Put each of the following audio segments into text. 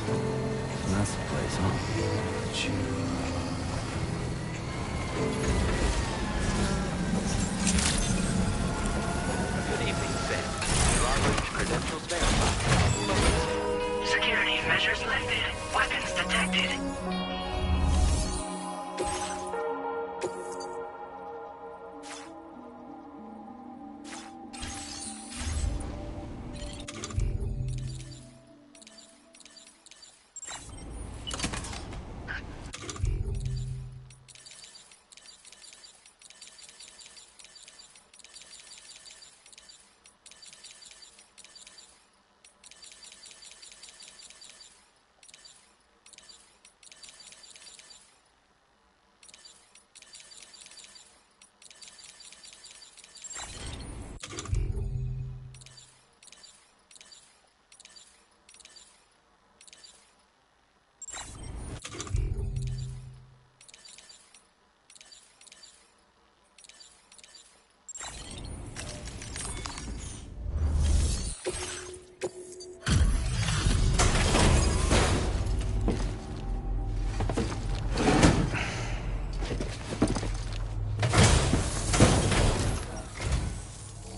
That's the place, huh? Good evening, Sam. Robert's credentials verified. Security measures lifted. Weapons detected.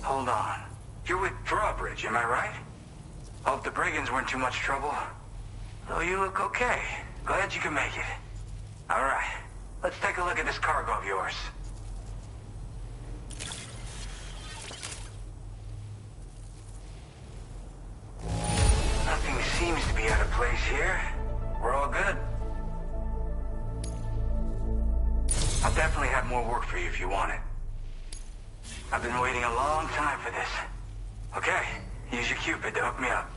Hold on. You're with Drawbridge, am I right? Hope the brigands weren't too much trouble. Though you look okay. Glad you can make it. All right. Let's take a look at this cargo of yours. Nothing seems to be out of place here. We're all good. I'll definitely have more work for you if you want it. I've been waiting a long time for this. Okay, use your Cupid to hook me up.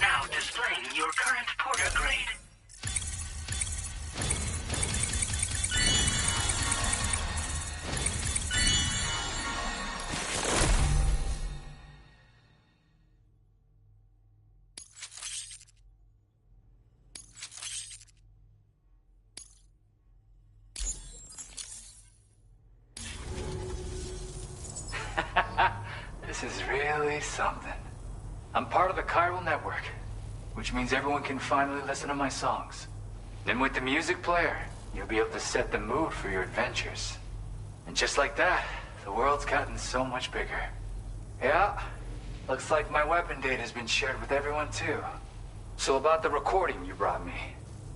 Now displaying your current porter grade. This is really something. I'm part of the chiral network, which means everyone can finally listen to my songs. And with the music player, you'll be able to set the mood for your adventures. And just like that, the world's gotten so much bigger. Yeah, looks like my weapon data has been shared with everyone too. So about the recording you brought me,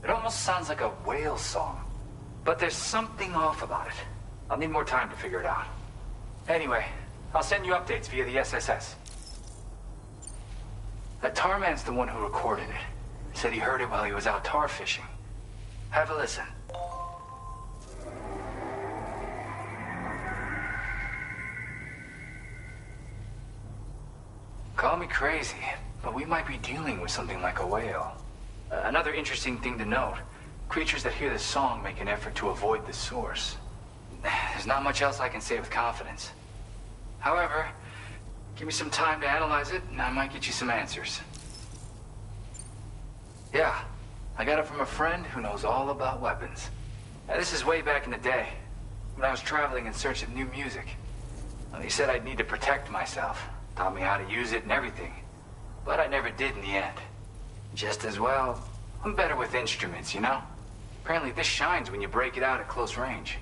it almost sounds like a whale song. But there's something off about it. I'll need more time to figure it out. Anyway, I'll send you updates via the SSS. That Tarman's the one who recorded it. Said he heard it while he was out tar fishing. Have a listen. Call me crazy, but we might be dealing with something like a whale. Another interesting thing to note, creatures that hear this song make an effort to avoid the source. There's not much else I can say with confidence. However, give me some time to analyze it, and I might get you some answers. Yeah, I got it from a friend who knows all about weapons. Now, this is way back in the day, when I was traveling in search of new music. Well, he said I'd need to protect myself, taught me how to use it and everything. But I never did in the end. Just as well, I'm better with instruments, you know? Apparently this shines when you break it out at close range.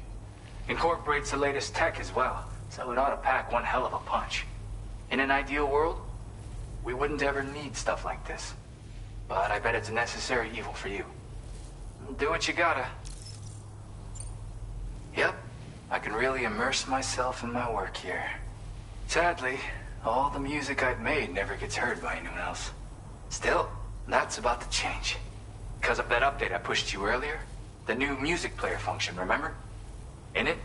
Incorporates the latest tech as well, so it ought to pack one hell of a punch. In an ideal world, we wouldn't ever need stuff like this. But I bet it's a necessary evil for you. Do what you gotta. Yep, I can really immerse myself in my work here. Sadly, all the music I've made never gets heard by anyone else. Still, That's about to change. Because of that update I pushed you earlier, the new music player function, remember? In it,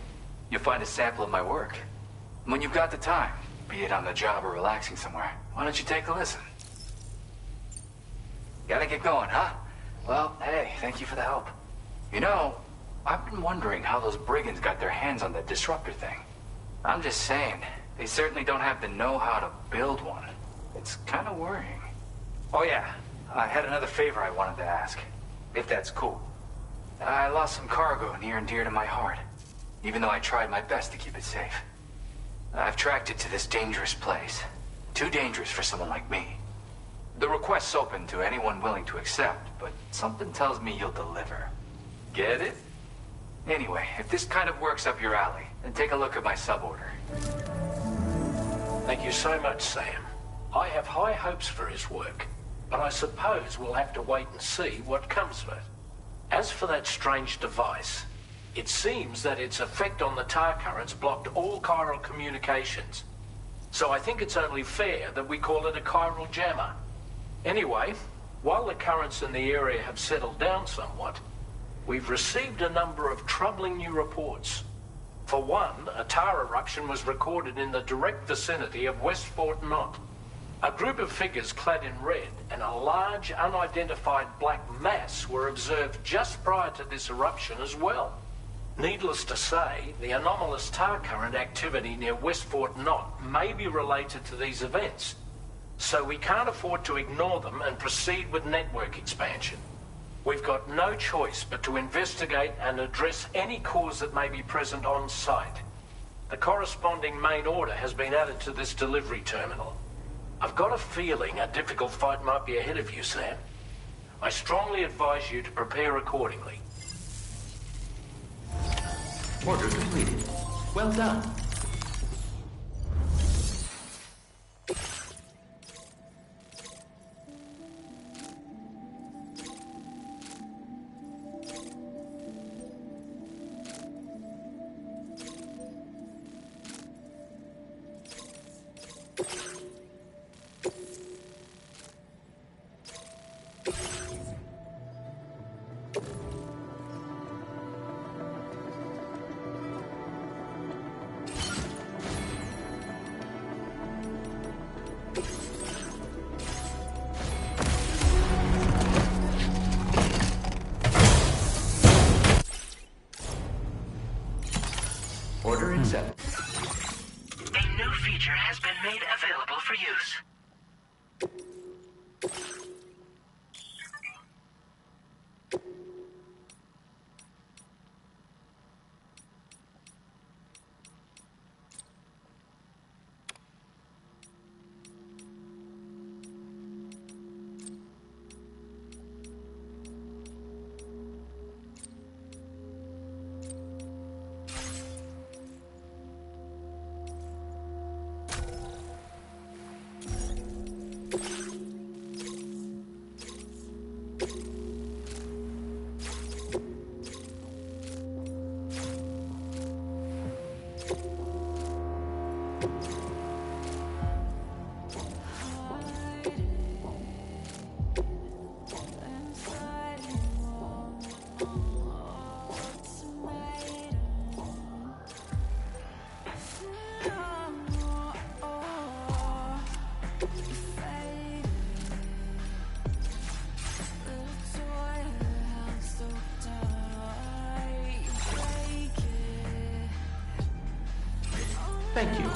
you'll find a sample of my work. When you've got the time, be it on the job or relaxing somewhere, why don't you take a listen? Gotta get going, huh? Well, hey, thank you for the help. You know, I've been wondering how those brigands got their hands on that disruptor thing. I'm just saying, they certainly don't have the know-how to build one. It's kind of worrying. Oh yeah, I had another favor I wanted to ask, if that's cool. I lost some cargo near and dear to my heart, even though I tried my best to keep it safe. I've tracked it to this dangerous place. Too dangerous for someone like me. The request's open to anyone willing to accept, but something tells me you'll deliver. Get it? Anyway, if this kind of works up your alley, then take a look at my suborder. Thank you so much, Sam. I have high hopes for his work, but I suppose we'll have to wait and see what comes of it. As for that strange device, it seems that its effect on the tar currents blocked all chiral communications. So I think it's only fair that we call it a chiral jammer. Anyway, while the currents in the area have settled down somewhat, we've received a number of troubling new reports. For one, a tar eruption was recorded in the direct vicinity of West Fort Knot. A group of figures clad in red and a large unidentified black mass were observed just prior to this eruption as well. Needless to say, the anomalous tar current activity near West Fort Knot may be related to these events, so we can't afford to ignore them and proceed with network expansion. We've got no choice but to investigate and address any cause that may be present on site. The corresponding main order has been added to this delivery terminal. I've got a feeling a difficult fight might be ahead of you, Sam. I strongly advise you to prepare accordingly. Order completed. Well done. Order accepted. A new feature has been made available for use. Thank you.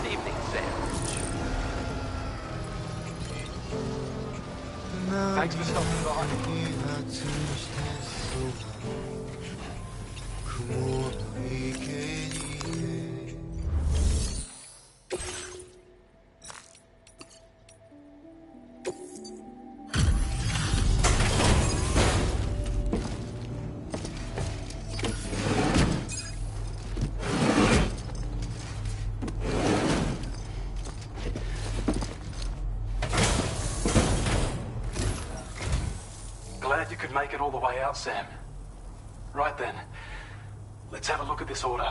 Good evening, Sandwich. Thanks for stopping by. Glad you could make it all the way out, Sam. Right then, let's have a look at this order.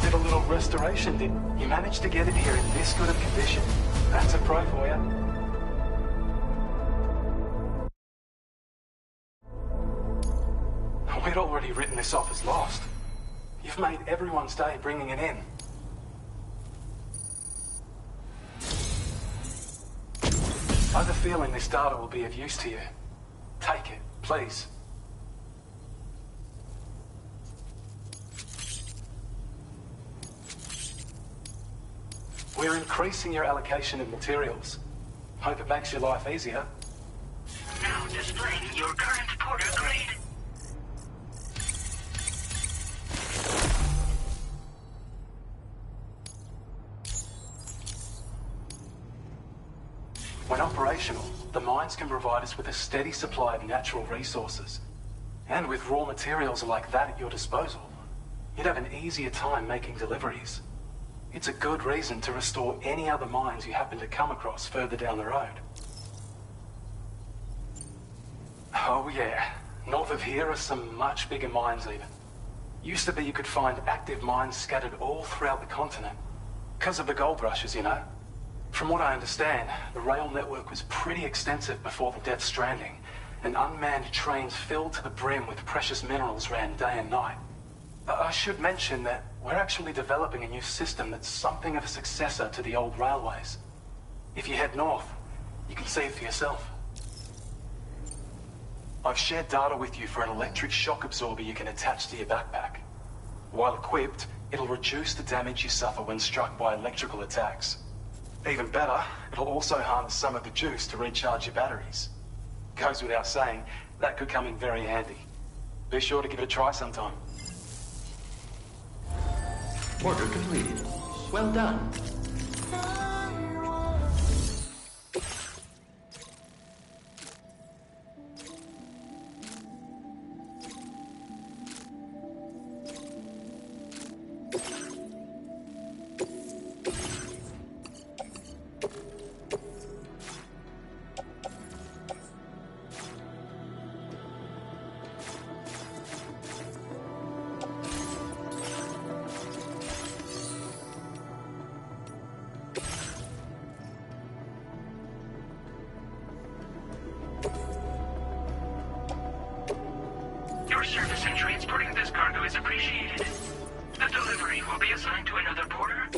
Did a little restoration, did you? Manage to get it here in this good of condition? That's a pro for you. We'd already written this off as lost. You've made everyone's day bringing it in. I have a feeling this data will be of use to you. Take it, please. We're increasing your allocation of materials. Hope it makes your life easier. Now displaying your current porter grade. When operational, the mines can provide us with a steady supply of natural resources. And with raw materials like that at your disposal, you'd have an easier time making deliveries. It's a good reason to restore any other mines you happen to come across further down the road. Oh yeah, north of here are some much bigger mines even. Used to be you could find active mines scattered all throughout the continent. Because of the gold rushes, you know. From what I understand, the rail network was pretty extensive before the Death Stranding, and unmanned trains filled to the brim with precious minerals ran day and night. I should mention that we're actually developing a new system that's something of a successor to the old railways. If you head north, you can see it for yourself. I've shared data with you for an electric shock absorber you can attach to your backpack. While equipped, it'll reduce the damage you suffer when struck by electrical attacks. Even better, it'll also harness some of the juice to recharge your batteries. Goes without saying, that could come in very handy. Be sure to give it a try sometime. Order completed. Well done. Your service in transporting this cargo is appreciated. The delivery will be assigned to another porter.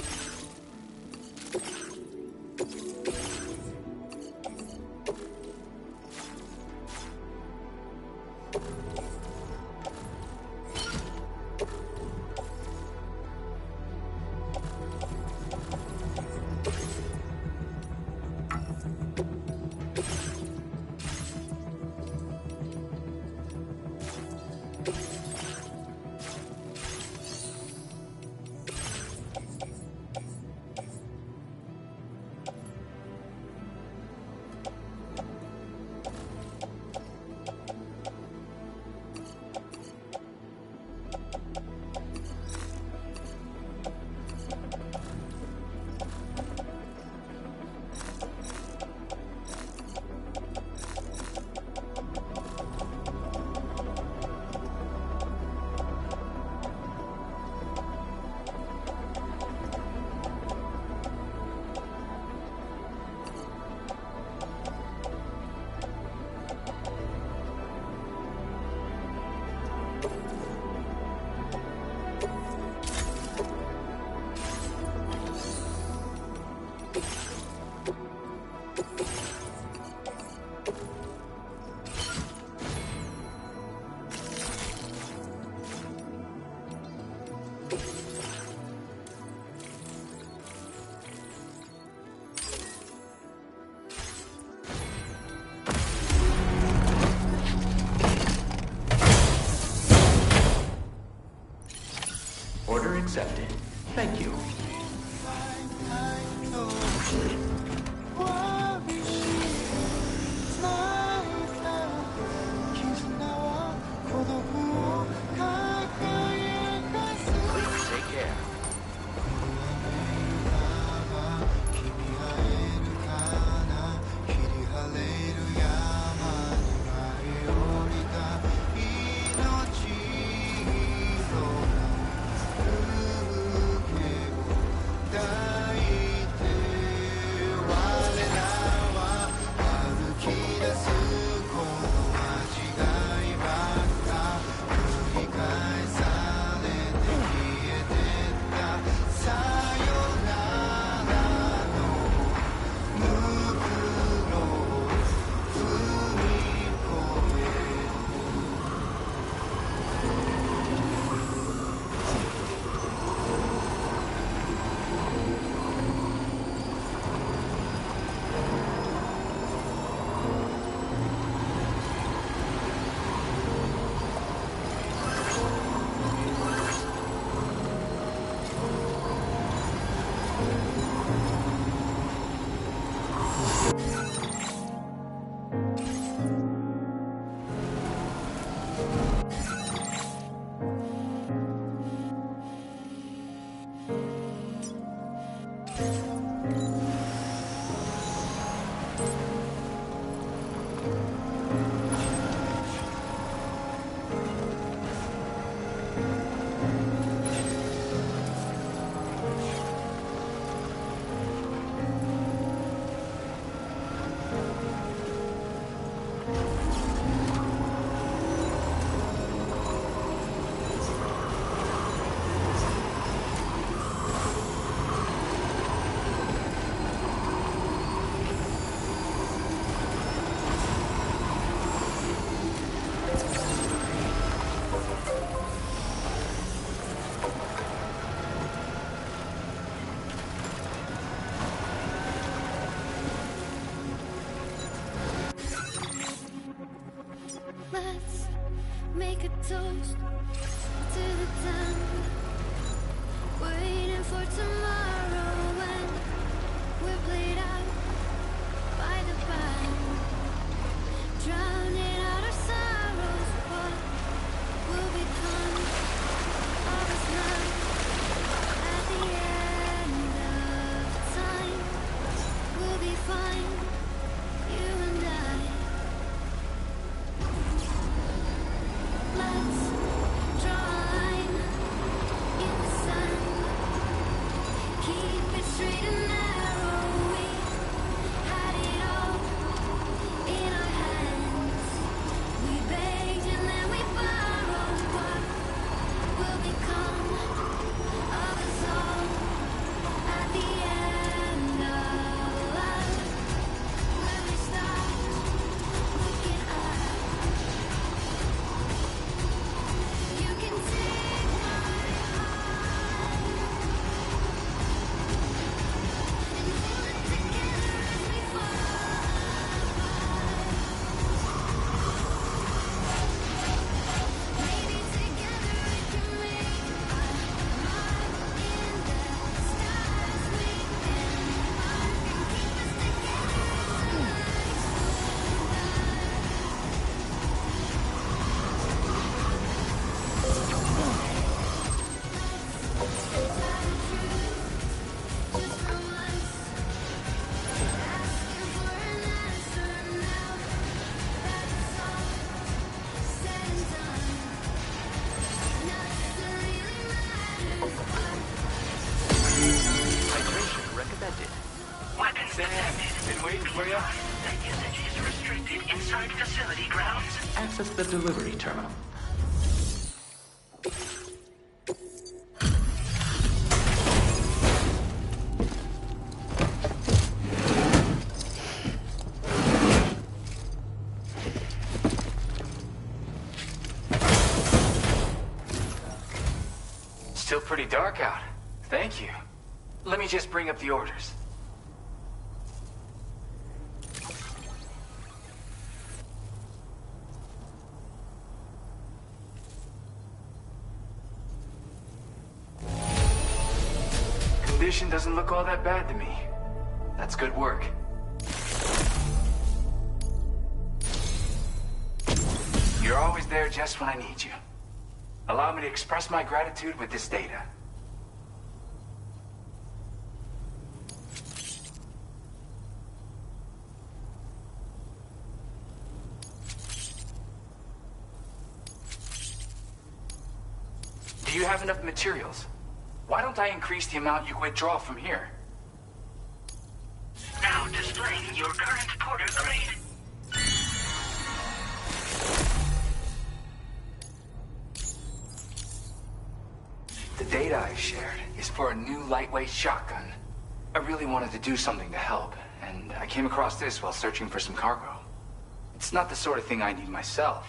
accepted. Thank you. Please take care. Let's make a toast to the time waiting for tomorrow when we're played out by the band, drowning out our sorrows. What will become of us now at the end of time? We'll be fine, you and I. Let's draw a line in the sand. Keep it straight and narrow. We had it all in our hands. We begged and then we borrowed. What will become of us all at the end of life? When we start looking up, you can take my heart and hold it together as we fall apart. Maybe together we can make a mark in the stars. We can mark and keep us together just for once. Asking for an answer now that it's all said and done. Nothing really matters but Hydration recommended. Weapons detected. Been waiting for you. The usage is restricted inside facility grounds. Access the delivery terminal. Still pretty dark out. Thank you. Let me just bring up the orders. condition doesn't look all that bad to me. That's good work. You're always there just when I need you. Allow me to express my gratitude with this data. Do you have enough materials? Why don't I increase the amount you withdraw from here? Now displaying your current porter grade. The data I shared is for a new lightweight shotgun. I really wanted to do something to help, and I came across this while searching for some cargo. It's not the sort of thing I need myself,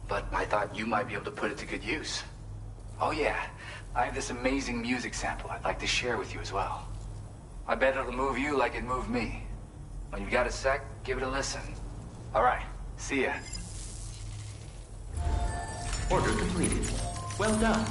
but I thought you might be able to put it to good use. Oh yeah, I have this amazing music sample I'd like to share with you as well. I bet it'll move you like it moved me. When you've got a sec, give it a listen. All right, see ya. Order completed. Well done.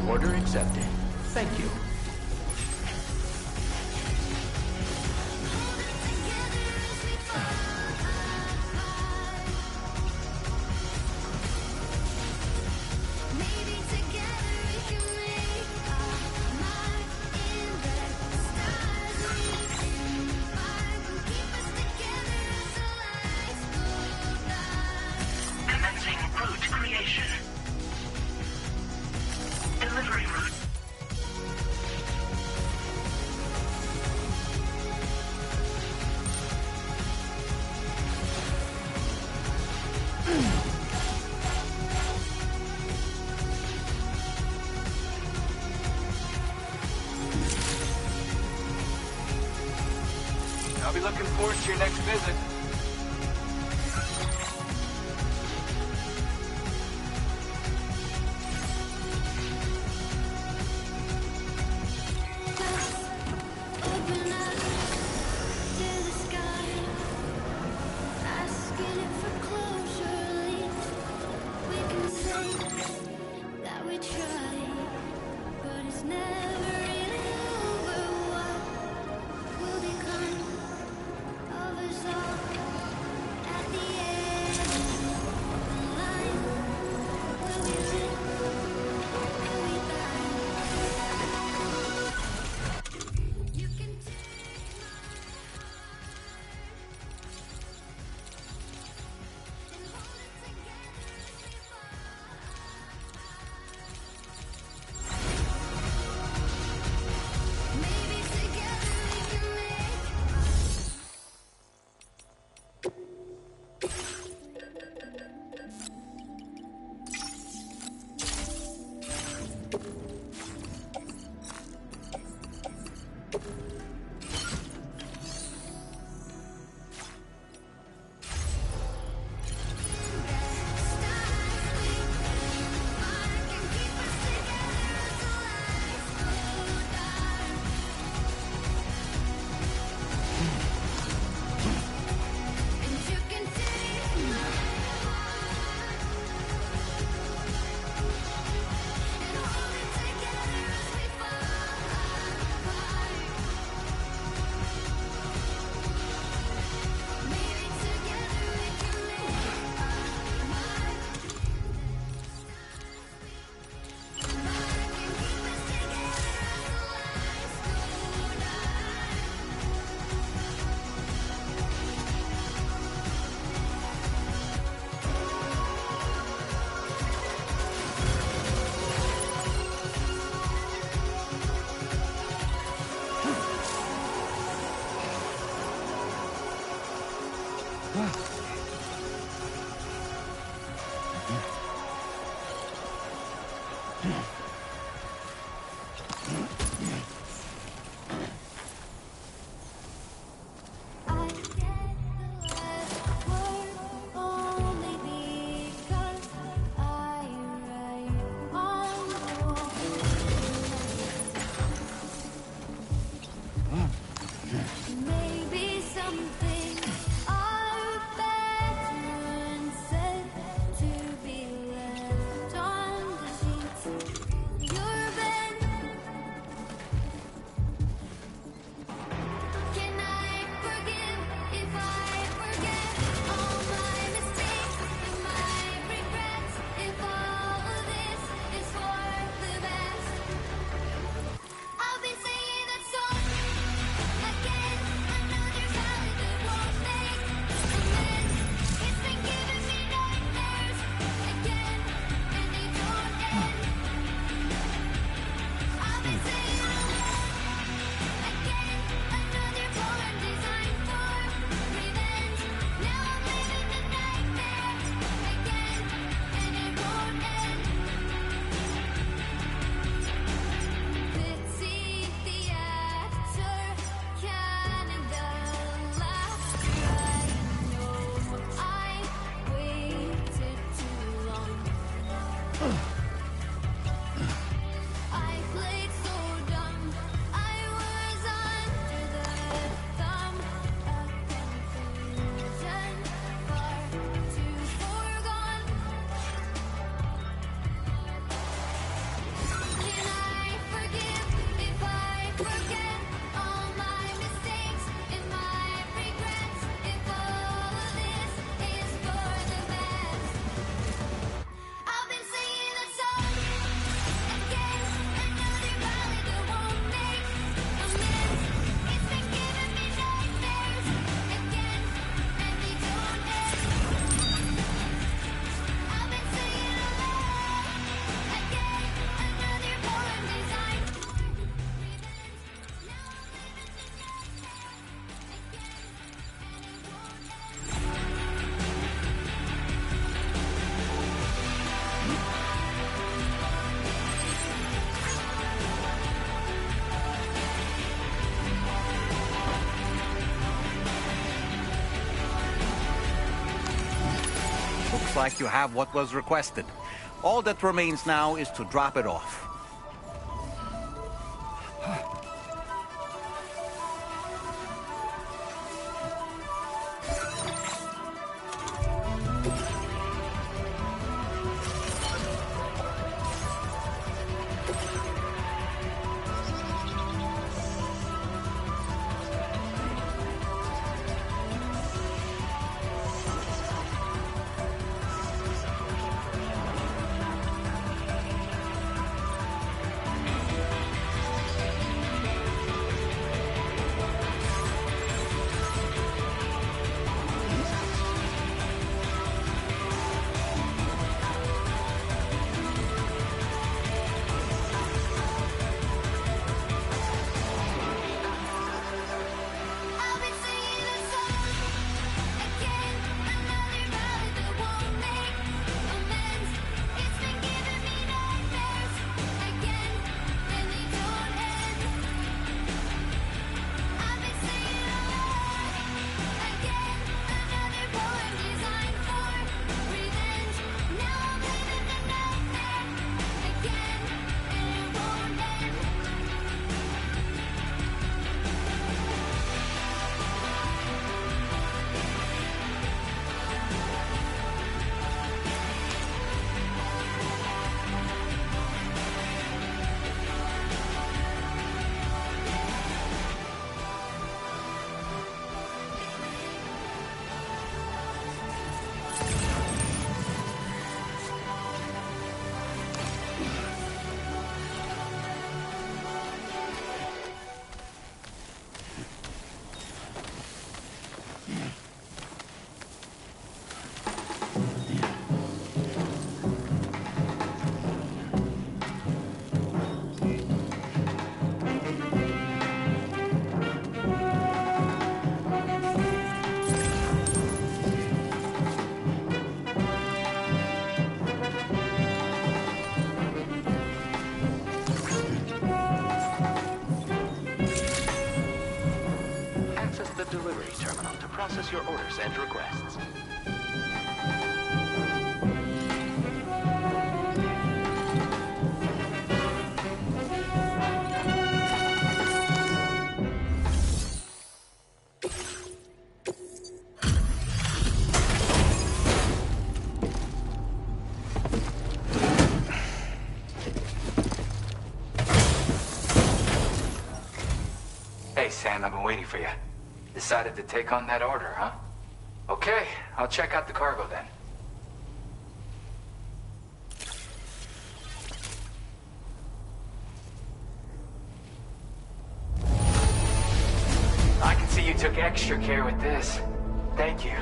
Order accepted. Thank you. Maybe together we can make our mark in the stars. Reaching far will keep us together as the lights go dark. Commencing route creation. Delivery route. I'll be looking forward to your next visit. Open up to the sky, asking it for closure. At least we can say that we tried, but it's never really over. What will become of us all at the end of the line? Will we live? Will we die? You can take my heart and hold it together as we fall. Maybe together we can make looks like you have what was requested. All that remains now is to drop it off. I've been singing a song again, another ballad that won't make amends. It's been giving me nightmares again, and they don't end. I've been singing along again, another poem designed for revenge. Now I'm living the nightmare again, and it won't end. Access the delivery terminal to process your orders and requests. Hey, Sam, I've been waiting for you. Decided to take on that order, huh? Okay, I'll check out the cargo then. I can see you took extra care with this. Thank you.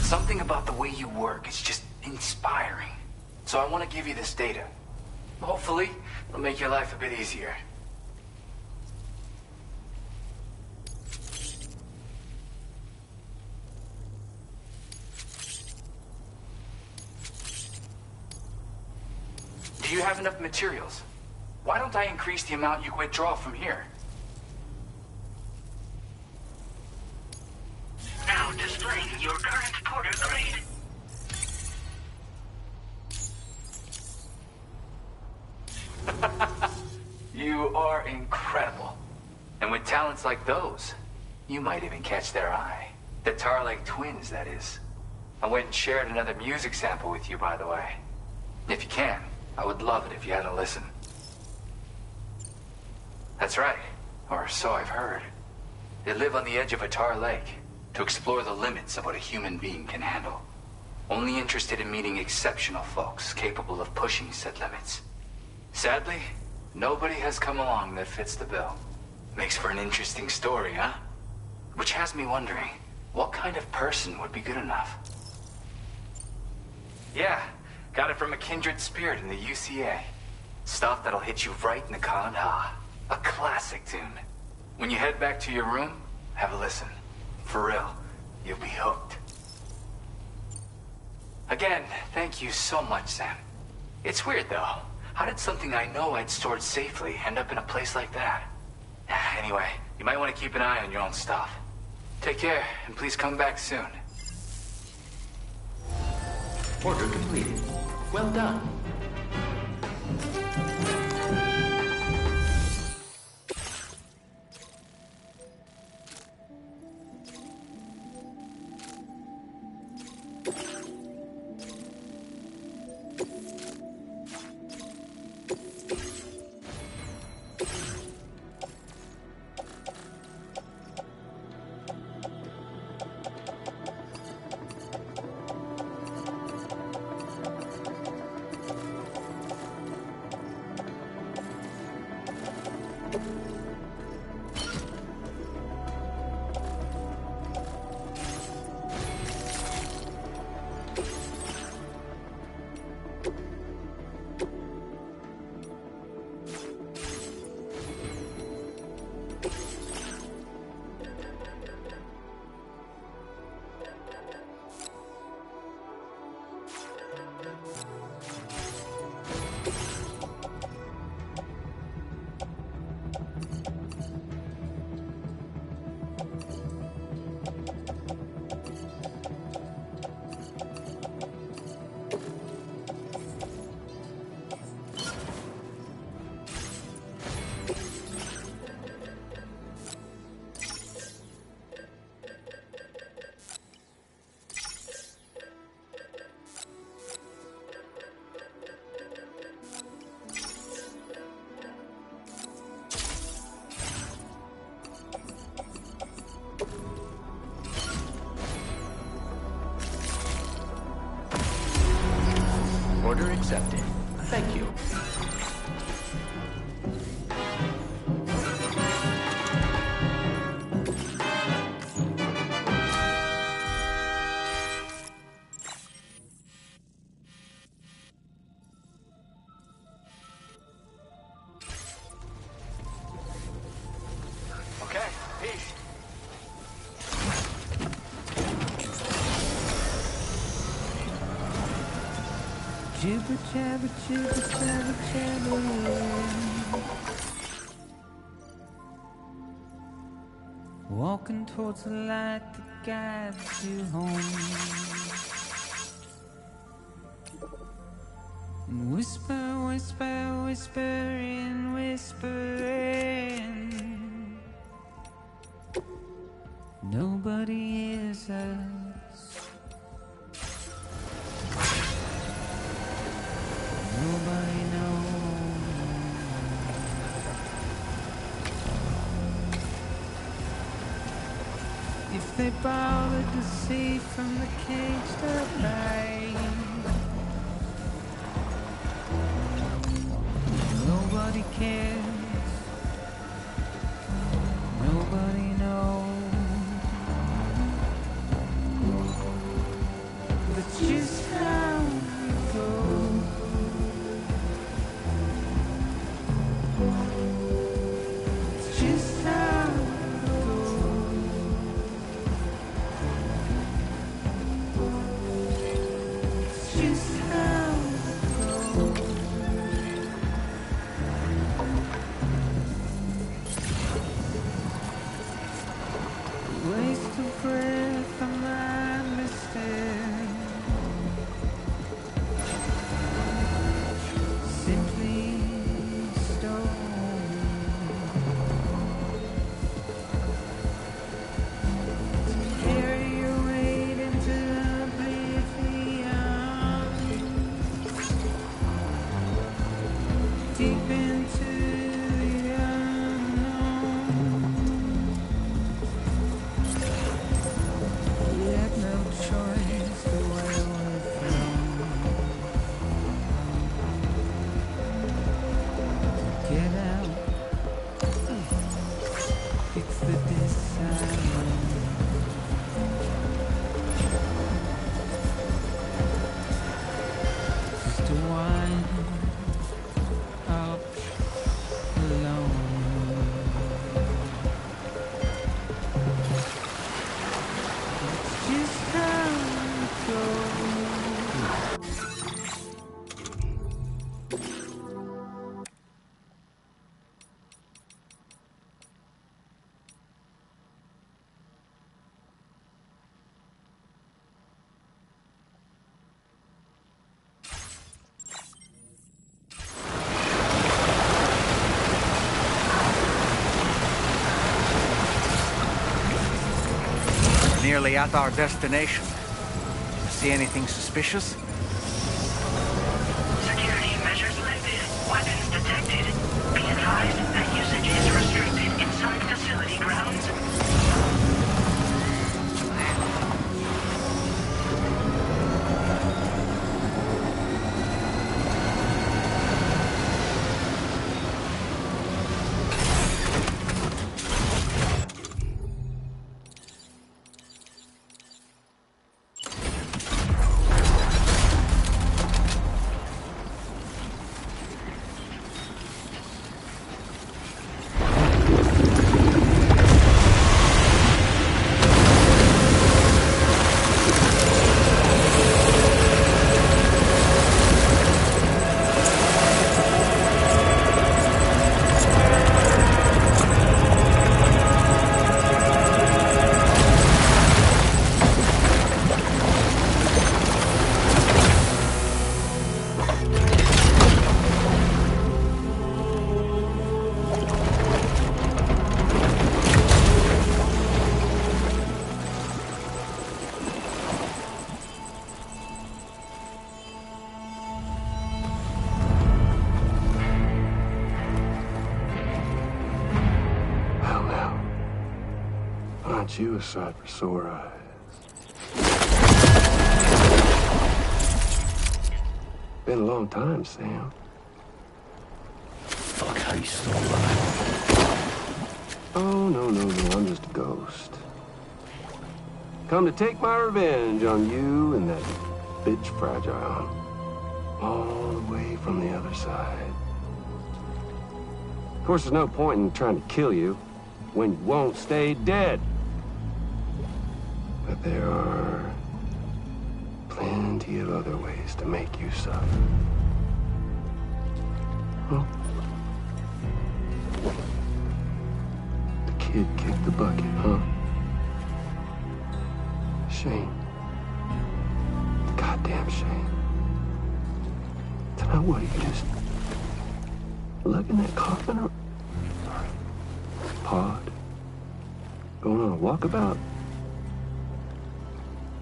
Something about the way you work is just inspiring. So I want to give you this data. Hopefully, it'll make your life a bit easier. Do you have enough materials? Why don't I increase the amount you withdraw from here? Now displaying your current porter grade. You are incredible. And with talents like those, you might even catch their eye. The Tar-like twins, that is. I went and shared another music sample with you, by the way. If you can, I would love it if you had a listen. That's right, or so I've heard. They live on the edge of a tar lake to explore the limits of what a human being can handle. Only interested in meeting exceptional folks capable of pushing said limits. Sadly, nobody has come along that fits the bill. Makes for an interesting story, huh? Which has me wondering, what kind of person would be good enough? Yeah, got it from a kindred spirit in the UCA. Stuff that'll hit you right in the con ha. A classic tune. When you head back to your room, have a listen. For real, you'll be hooked. Again, thank you so much, Sam. It's weird, though. How did something I know I'd stored safely end up in a place like that? Anyway, you might want to keep an eye on your own stuff. Take care, and please come back soon. Order completed. Well done. Order accepted. Thank you. Okay, peace. Jibber jabber jibber jabber jabber. Walking towards the light that guides you home. And whisper, whisper, whispering, whispering. Nobody hears us. Nobody knows. If they bothered to see from the caged up light, nobody cares. Nobody knows. That's just how it goes. It's just how it goes. It's just how it goes. Waste of breath, am I mistaken? Simply stone. Carry your weight into oblivion, deep into the unknown. You had no choice to way away from. Get out. It's the desire. Just to wind up nearly at our destination. See anything suspicious? Security measures lifted. Weapons detected. Be advised that usage is restricted inside facility grounds. Aren't you a sight for sore eyes? Been a long time, Sam. Fuck, how you still alive? Oh, no, I'm just a ghost. Come to take my revenge on you and that bitch Fragile. All the way from the other side. Of course, there's no point in trying to kill you when you won't stay dead. But there are plenty of other ways to make you suffer. Well, the kid kicked the bucket, huh? Shame. Goddamn shame. Now what, you just lugging that coffin or pod? Going on a walkabout?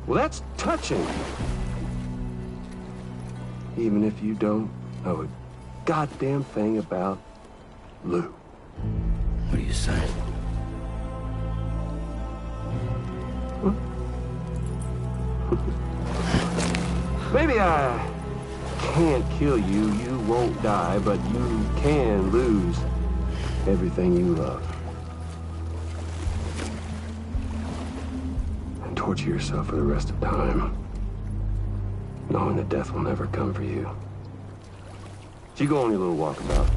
Well, that's touching. Even if you don't know a goddamn thing about Lou. What are you saying? Maybe I can't kill you, you won't die, but you can lose everything you love. And torture yourself for the rest of time, knowing that death will never come for you. So you go on your little walkabout.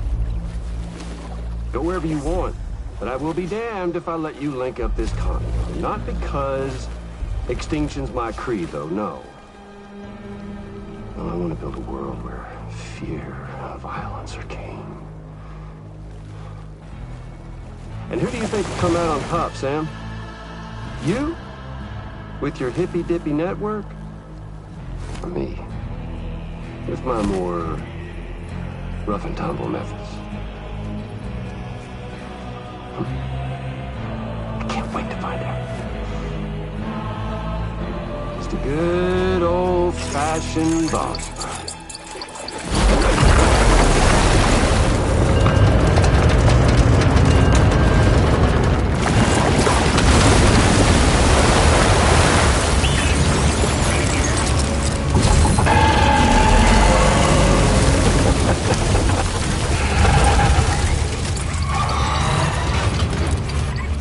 Go wherever you want, but I will be damned if I let you link up this continent. Not because extinction's my creed, though, no. I want to build a world where fear and violence are king. And who do you think will come out on top, Sam? You? With your hippy-dippy network? Or me? With my more rough and tumble methods? I can't wait to find out. Just a good old-fashioned boss fight.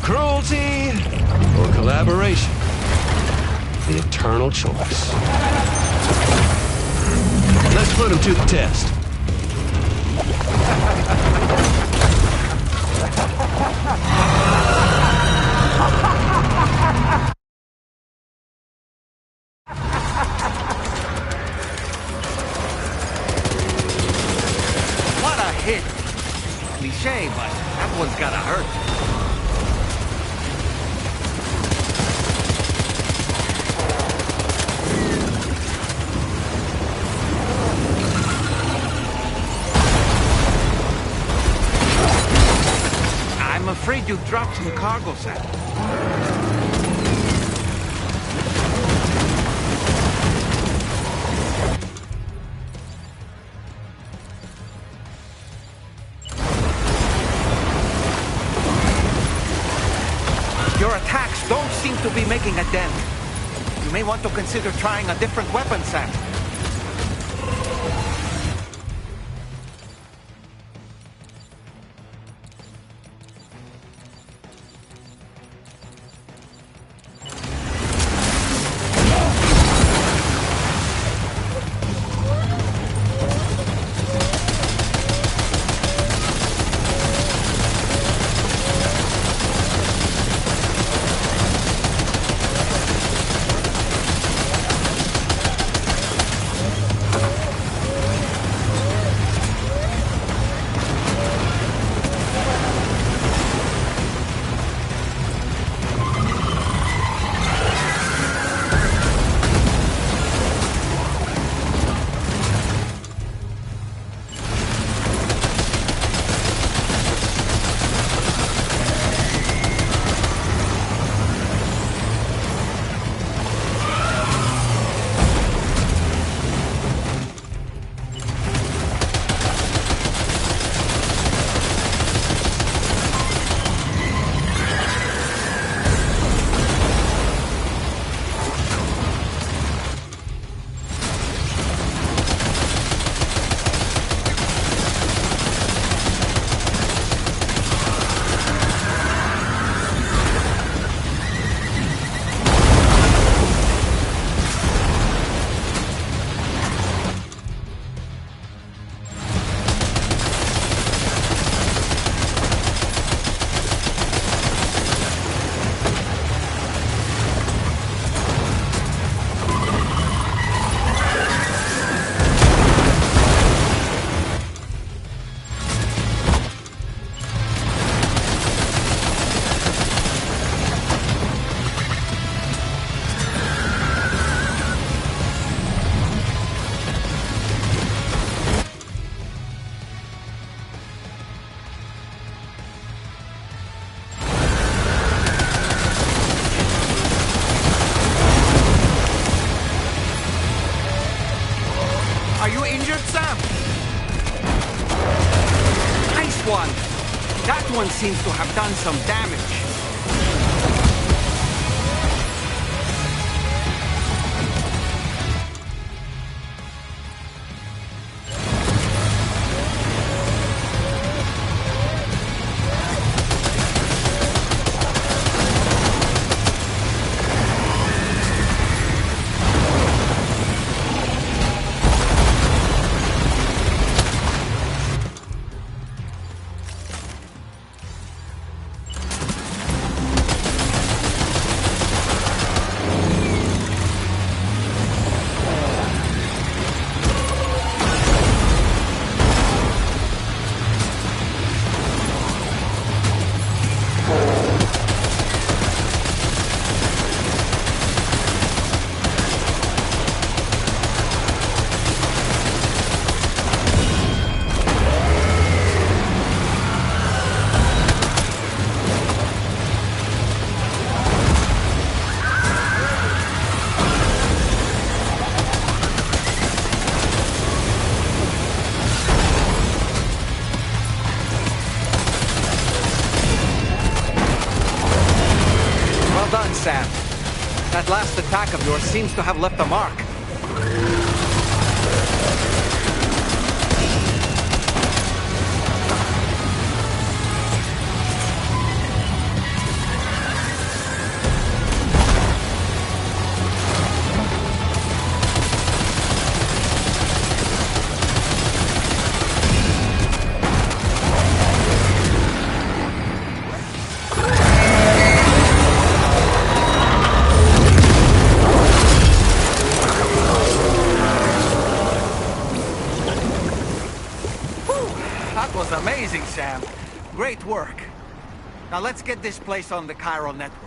Cruelty or collaboration? The eternal choice. Let's put him to the test. What a hit! Cliche, but that one's gotta hurt. I'm afraid you dropped some cargo samples. to be making a dent. You may want to consider trying a different weapon, Sam. Are you injured, Sam? Nice one! That one seems to have done some damage. Sam. That last attack of yours seems to have left a mark. That was amazing, Sam. Great work. Now let's get this place on the chiral network.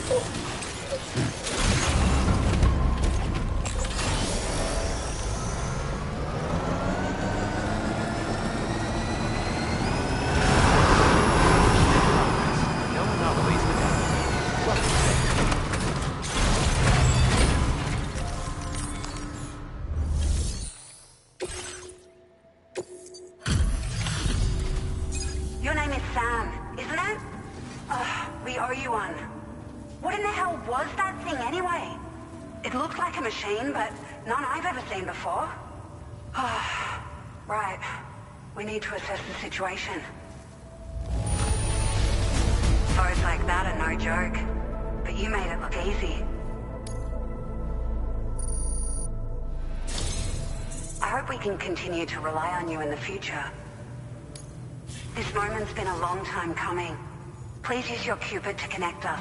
No anomalies detected. Welcome to Your name is Sam, isn't it? We owe you one. What in the hell was that thing anyway? It looked like a machine, but none I've ever seen before. Right. We need to assess the situation. Foes like that are no joke. But you made it look easy. I hope we can continue to rely on you in the future. This moment's been a long time coming. Please use your Cupid to connect us.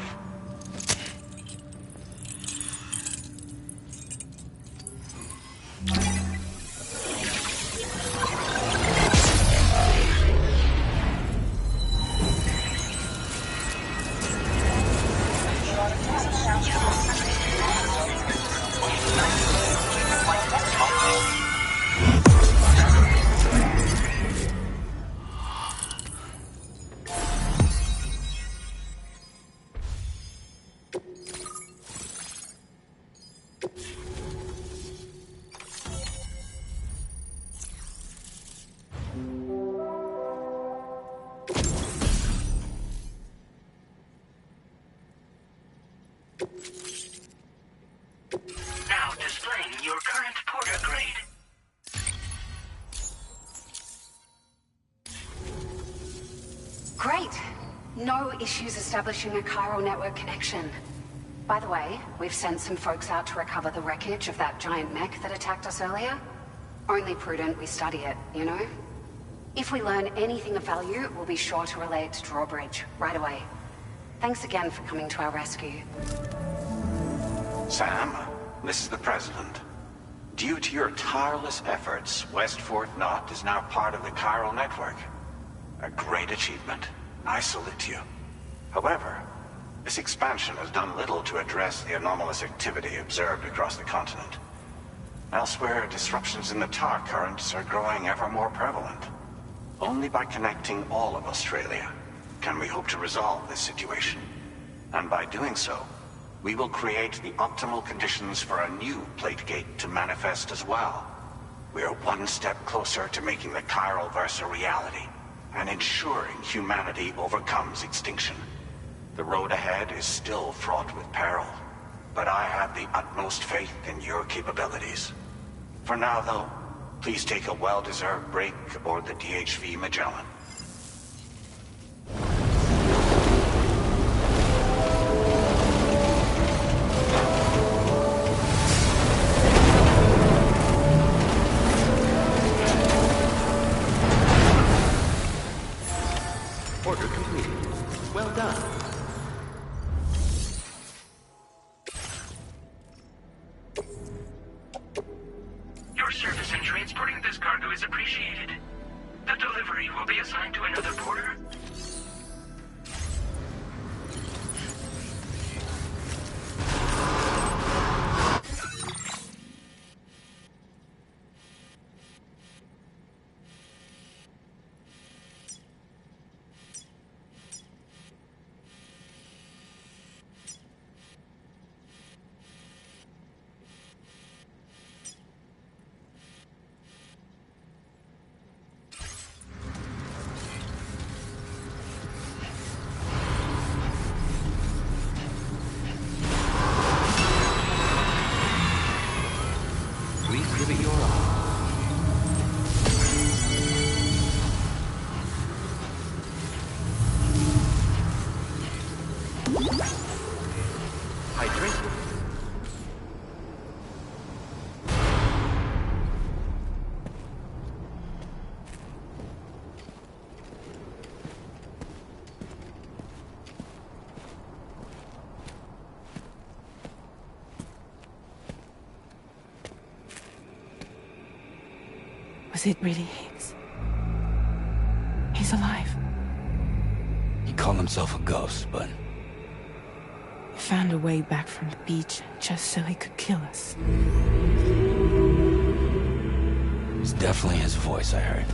Now displaying your current porter grade. Great. No issues establishing a chiral network connection. By the way, we've sent some folks out to recover the wreckage of that giant mech that attacked us earlier. Only prudent we study it, you know? If we learn anything of value, we'll be sure to relay it to Drawbridge right away. Thanks again for coming to our rescue. Sam, this is the President. Due to your tireless efforts, West Fort Knot is now part of the chiral network. A great achievement. I salute you. However, this expansion has done little to address the anomalous activity observed across the continent. Elsewhere, disruptions in the tar currents are growing ever more prevalent. Only by connecting all of Australia can we hope to resolve this situation. And by doing so, we will create the optimal conditions for a new Plategate to manifest as well. We are one step closer to making the chiral verse a reality, and ensuring humanity overcomes extinction. The road ahead is still fraught with peril, but I have the utmost faith in your capabilities. For now, though, please take a well-deserved break aboard the DHV Magellan. order completed. Well done. Your service in transporting this cargo is appreciated. The delivery will be assigned to another porter. Please give it your all. Hydrate. Was it really Higgs? He's alive. He called himself a ghost, but it found a way back from the beach just so he could kill us. It's definitely his voice I heard.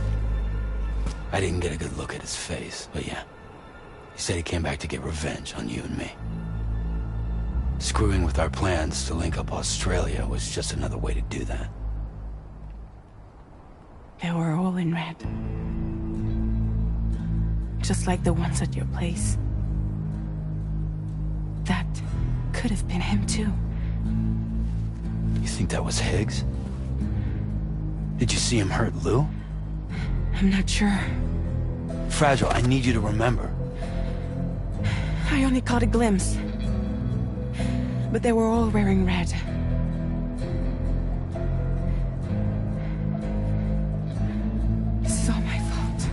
I didn't get a good look at his face, but yeah. He said he came back to get revenge on you and me. Screwing with our plans to link up Australia was just another way to do that. They were all in red. Just like the ones at your place. That could have been him too. You think that was Higgs? Did you see him hurt Lou? I'm not sure. Fragile, I need you to remember. I only caught a glimpse. But they were all wearing red. This is all my fault.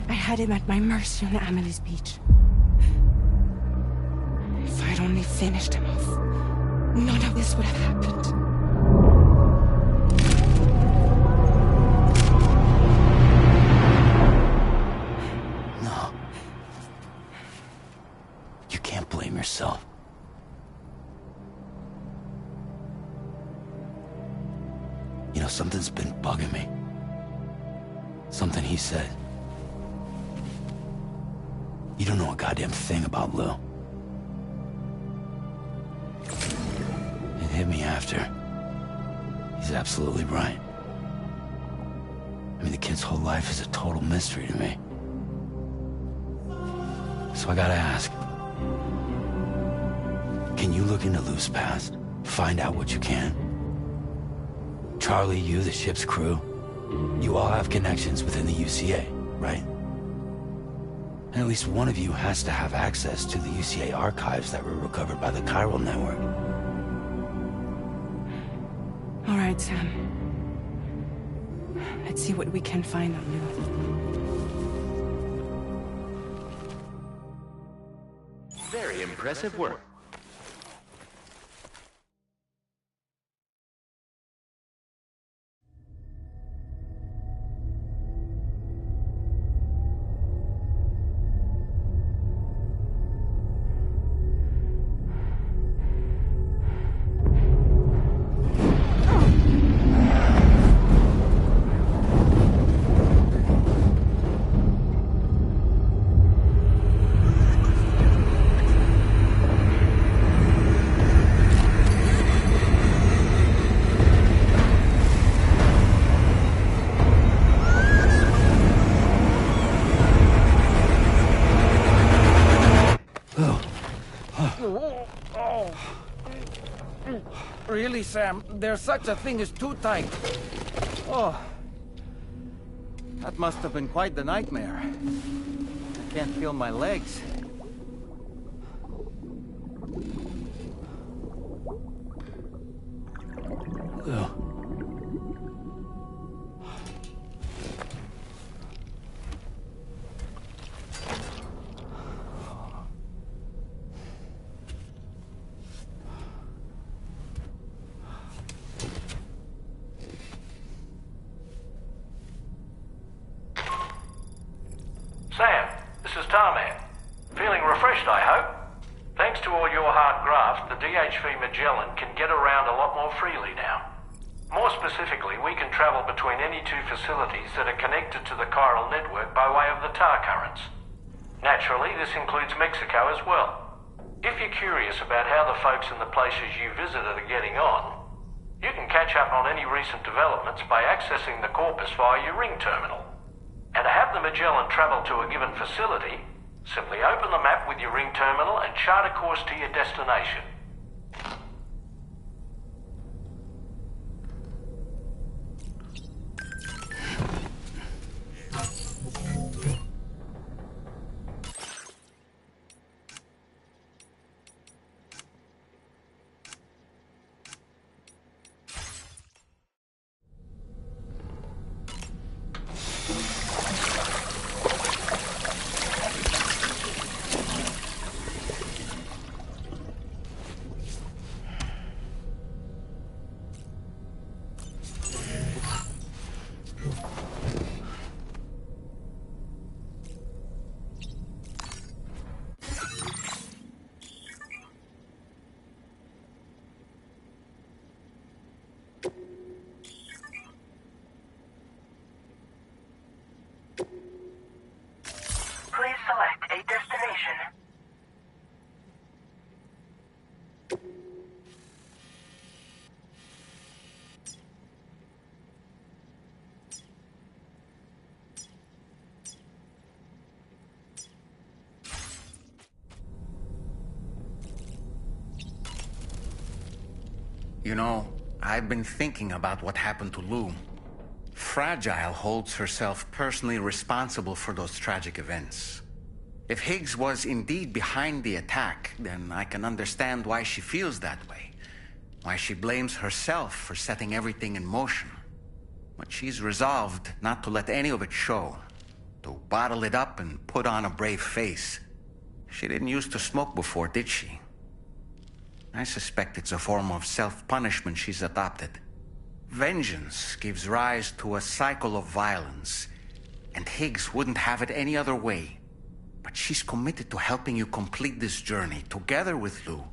I had him at my mercy on Amelie's beach. If I'd only finished him off, none of this would have happened. No. You can't blame yourself. You know, something's been bugging me. Something he said. You don't know a goddamn thing about Lou. It hit me after. He's absolutely right. I mean, the kid's whole life is a total mystery to me. So I gotta ask. Can you look into Lou's past? Find out what you can? Charlie, you, the ship's crew, you all have connections within the UCA, right? And at least one of you has to have access to the UCA archives that were recovered by the chiral network. All right, Sam. Let's see what we can find on Lou. Very impressive work. Really, Sam? There's such a thing as too tight. Oh. That must have been quite the nightmare. I can't feel my legs. Lou. Sam, this is Tarman. Feeling refreshed, I hope? Thanks to all your hard graft, the DHV Magellan can get around a lot more freely now. More specifically, we can travel between any two facilities that are connected to the chiral network by way of the tar currents. Naturally, this includes Mexico as well. If you're curious about how the folks in the places you visited are getting on, you can catch up on any recent developments by accessing the corpus via your ring terminal. And to have the Magellan travel to a given facility, simply open the map with your ring terminal and chart a course to your destination. destination. You know, I've been thinking about what happened to Lou. Fragile holds herself personally responsible for those tragic events. If Higgs was indeed behind the attack, then I can understand why she feels that way. Why she blames herself for setting everything in motion. But she's resolved not to let any of it show. To bottle it up and put on a brave face. She didn't used to smoke before, did she? I suspect it's a form of self-punishment she's adopted. Vengeance gives rise to a cycle of violence, and Higgs wouldn't have it any other way. But she's committed to helping you complete this journey, together with Lou,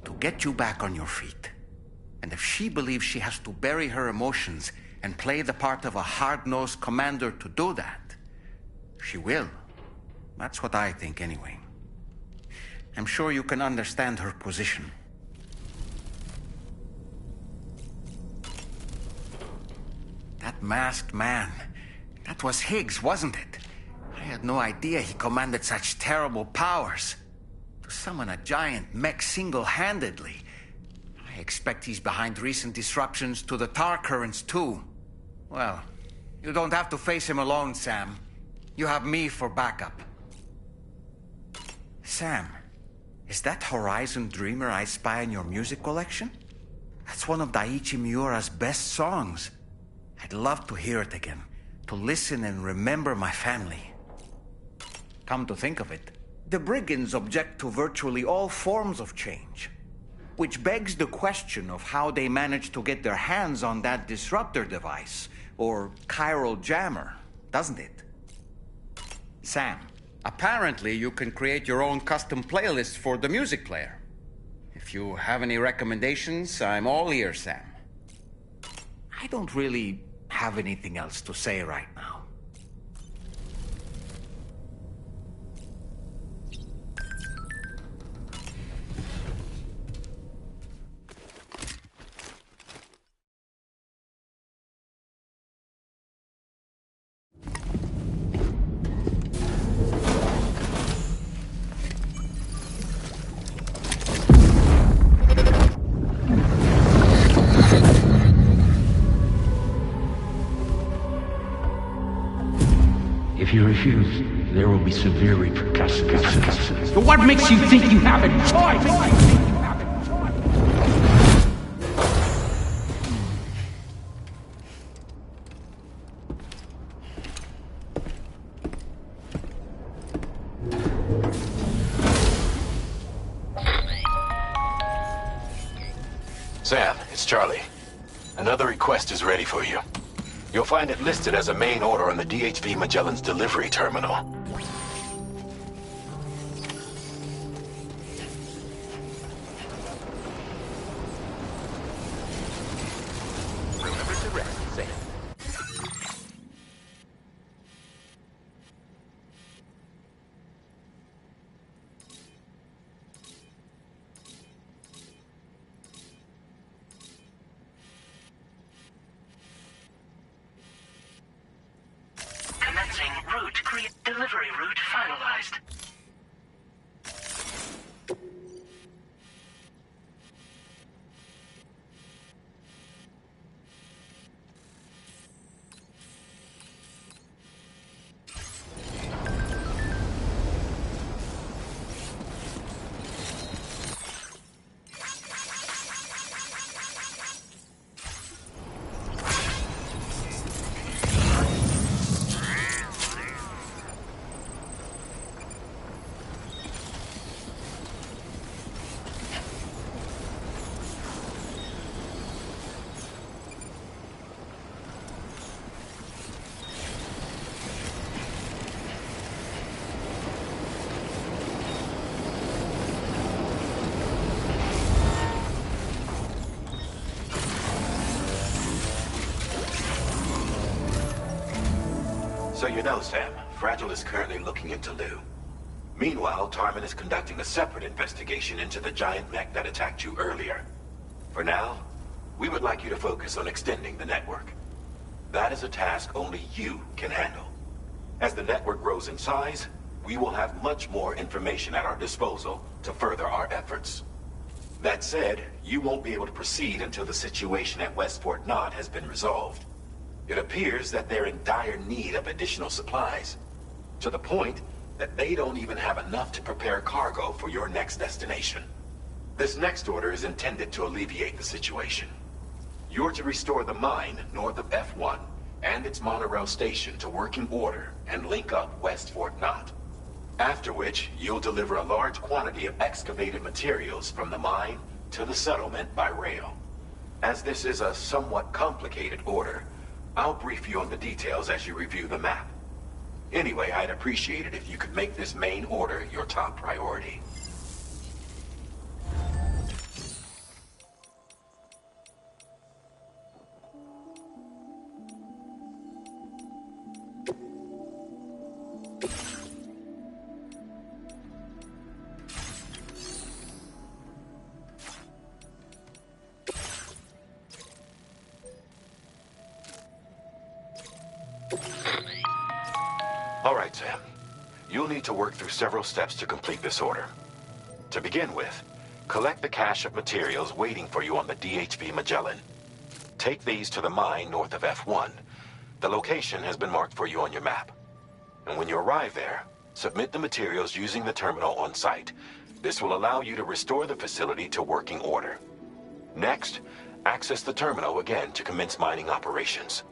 to get you back on your feet. And if she believes she has to bury her emotions and play the part of a hard-nosed commander to do that, she will. That's what I think, anyway. I'm sure you can understand her position. That masked man, that was Higgs, wasn't it? I had no idea he commanded such terrible powers. To summon a giant mech single-handedly. I expect he's behind recent disruptions to the tar currents, too. Well, you don't have to face him alone, Sam. You have me for backup. Sam, is that Horizon Dreamer I spy in your music collection? That's one of Daiichi Miura's best songs. I'd love to hear it again, to listen and remember my family. Come to think of it, the brigands object to virtually all forms of change. Which begs the question of how they managed to get their hands on that disruptor device, or chiral jammer, doesn't it? Sam, apparently you can create your own custom playlist for the music player. If you have any recommendations, I'm all ears, Sam. I don't really have anything else to say right now. If you refuse, there will be severe repercussions. So what makes you think you have a choice? Sam, it's Charlie. Another request is ready for you. You'll find it listed as a main order on the DHV Magellan's delivery terminal. Remember to rest, Sam. Commencing delivery route finalized. So you know, Sam, Fragile is currently looking into Lou. Meanwhile, Tarman is conducting a separate investigation into the giant mech that attacked you earlier. For now, we would like you to focus on extending the network. That is a task only you can handle. As the network grows in size, we will have much more information at our disposal to further our efforts. That said, you won't be able to proceed until the situation at West Fort Knott has been resolved. It appears that they're in dire need of additional supplies, to the point that they don't even have enough to prepare cargo for your next destination. This next order is intended to alleviate the situation. You're to restore the mine north of F1 and its monorail station to working order and link up West Fort Knott. After which, you'll deliver a large quantity of excavated materials from the mine to the settlement by rail. As this is a somewhat complicated order, I'll brief you on the details as you review the map. Anyway, I'd appreciate it if you could make this main order your top priority. All right, Sam. You'll need to work through several steps to complete this order. To begin with, collect the cache of materials waiting for you on the DHV Magellan. Take these to the mine north of F1. The location has been marked for you on your map. And when you arrive there, submit the materials using the terminal on site. This will allow you to restore the facility to working order. Next, access the terminal again to commence mining operations.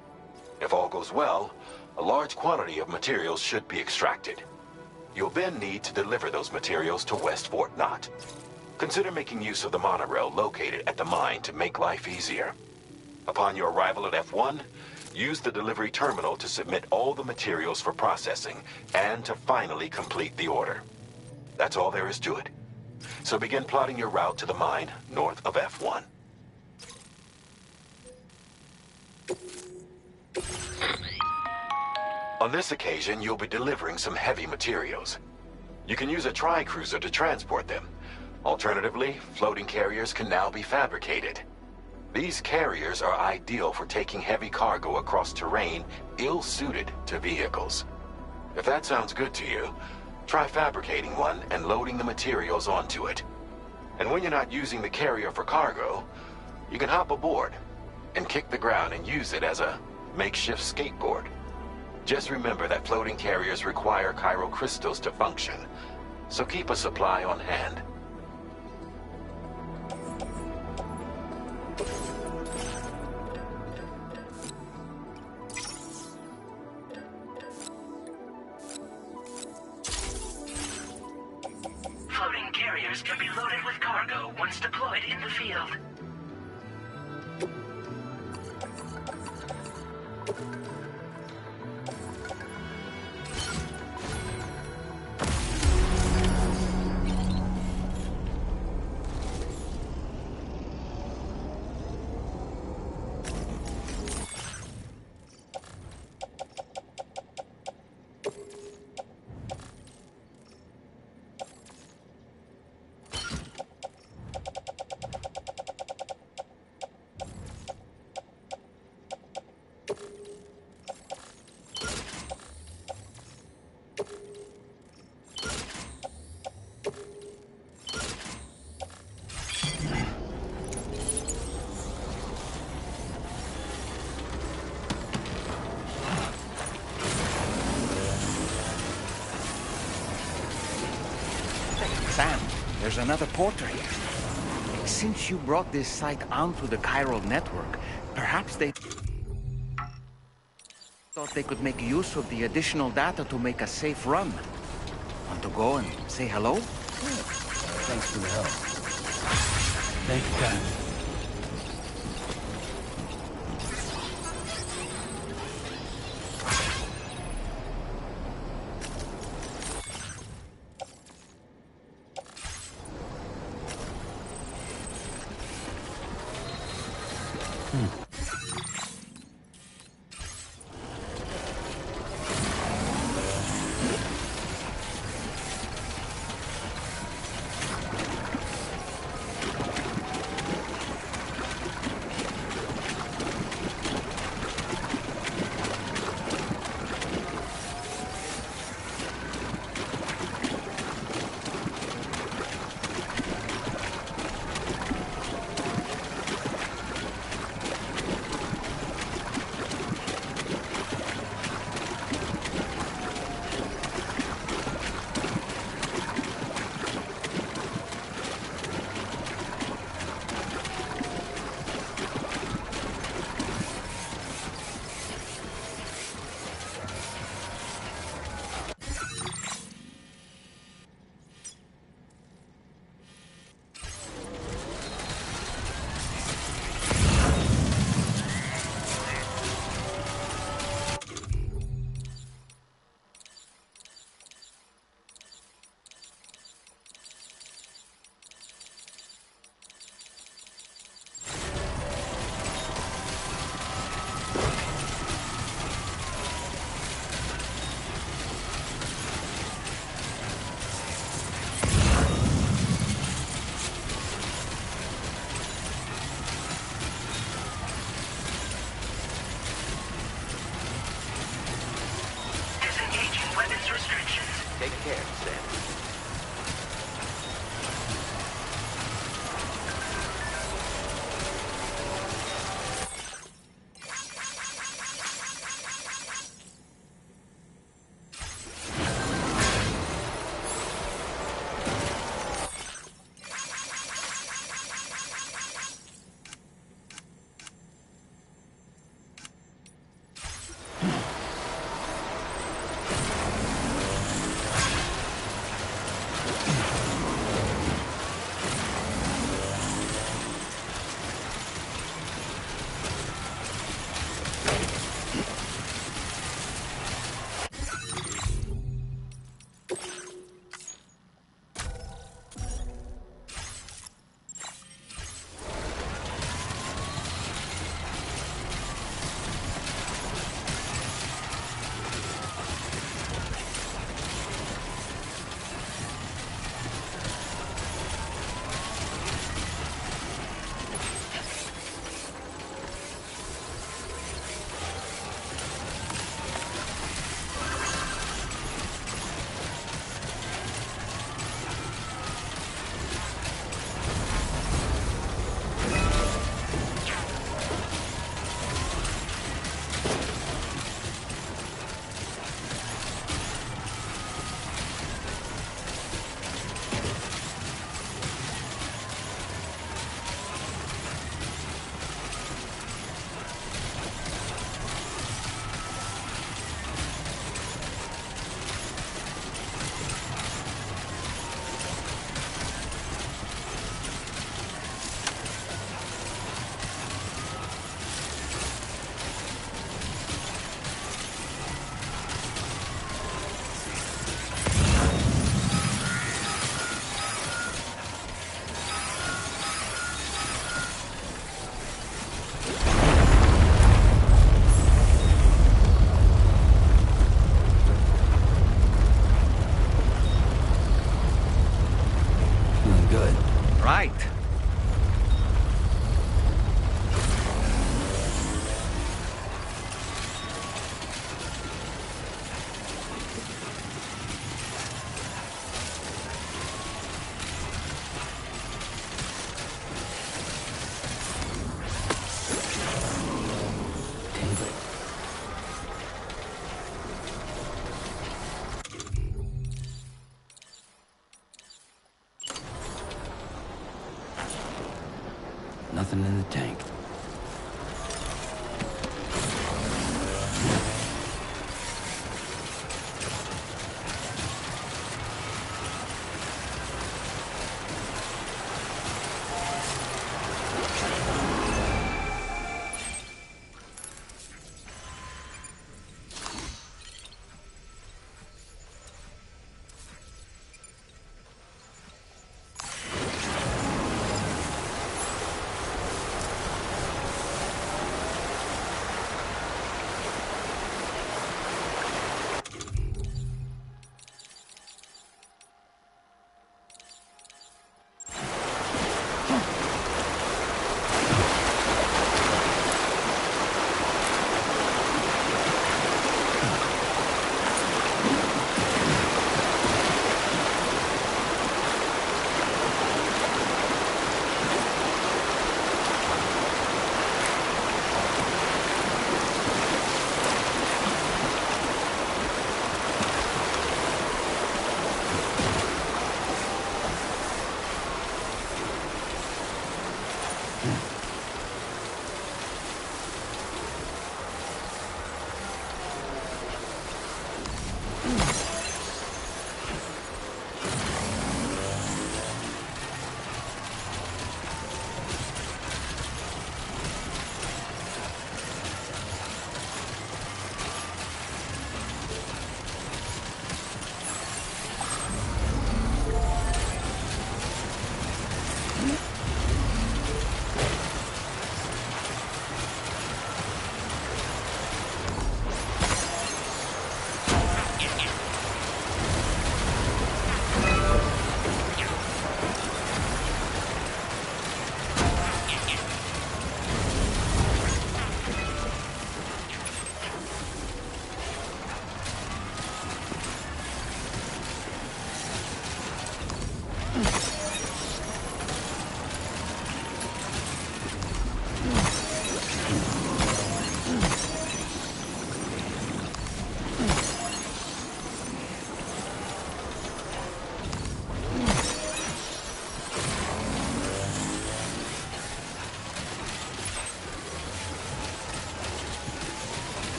If all goes well, a large quantity of materials should be extracted. You'll then need to deliver those materials to West Fort Knott. Consider making use of the monorail located at the mine to make life easier. Upon your arrival at F1, use the delivery terminal to submit all the materials for processing and to finally complete the order. That's all there is to it. So begin plotting your route to the mine north of F1. On this occasion, you'll be delivering some heavy materials. You can use a tri-cruiser to transport them. Alternatively, floating carriers can now be fabricated. These carriers are ideal for taking heavy cargo across terrain ill-suited to vehicles. If that sounds good to you, try fabricating one and loading the materials onto it. And when you're not using the carrier for cargo, you can hop aboard and kick the ground and use it as a makeshift skateboard. Just remember that floating carriers require chiral crystals to function, so keep a supply on hand. Floating carriers can be loaded with cargo once deployed in the field. Sam, there's another porter here. Since you brought this site onto the chiral network, perhaps they thought they could make use of the additional data to make a safe run. Want to go and say hello? Thanks for the help. Thank you, guys. right. Nothing in the tank.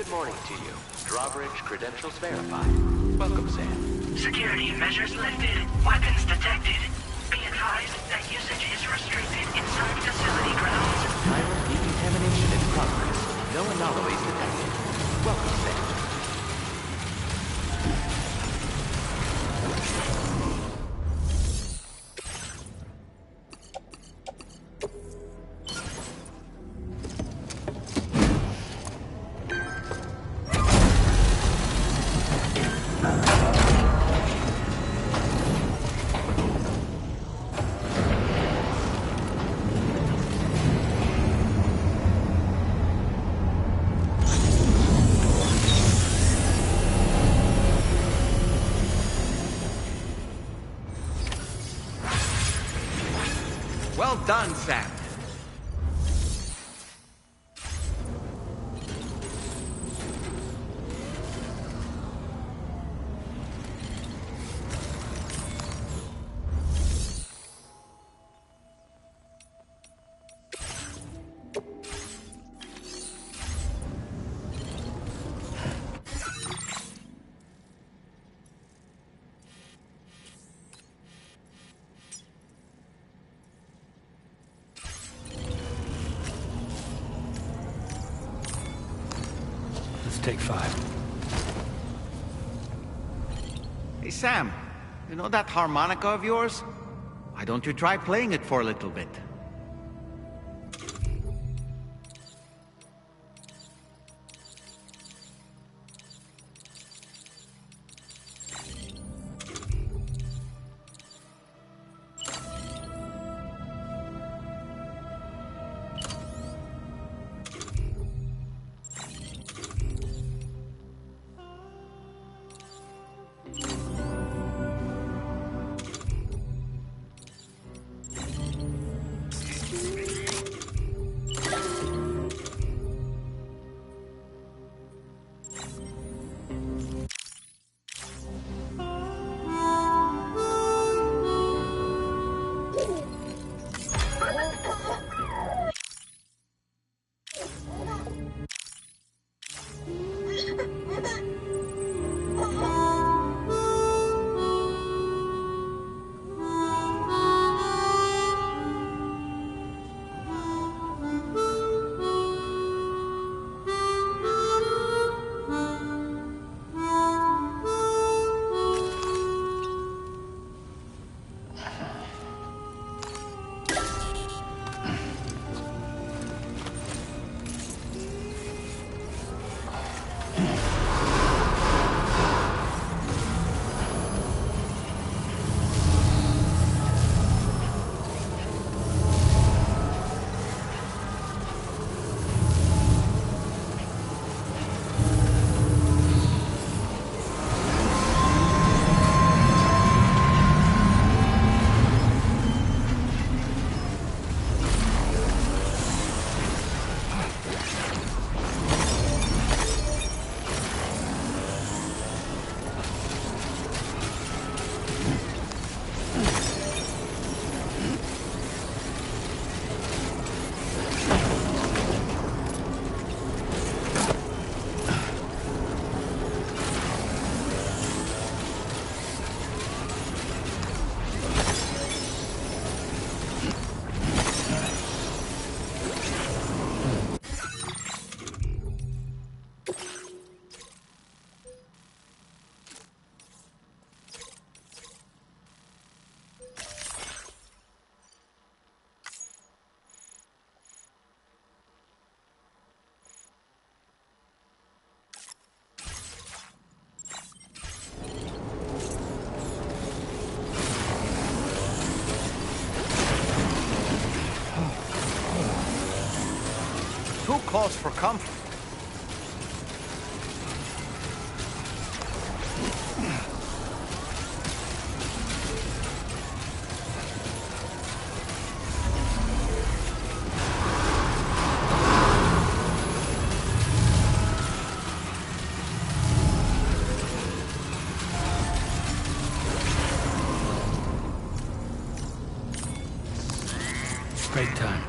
Good morning to you. Drawbridge credentials verified. Welcome, Sam. Security measures lifted. Weapons detected. Be advised that usage is restricted inside facility grounds. Chiral decontamination in progress. No anomalies detected. Welcome, Sam. Well done, Sam. Take 5. Hey, Sam, you know that harmonica of yours? Why don't you try playing it for a little bit? Too close for comfort. Break time.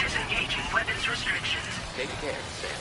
Disengaging weapons restrictions. Take care, Sam.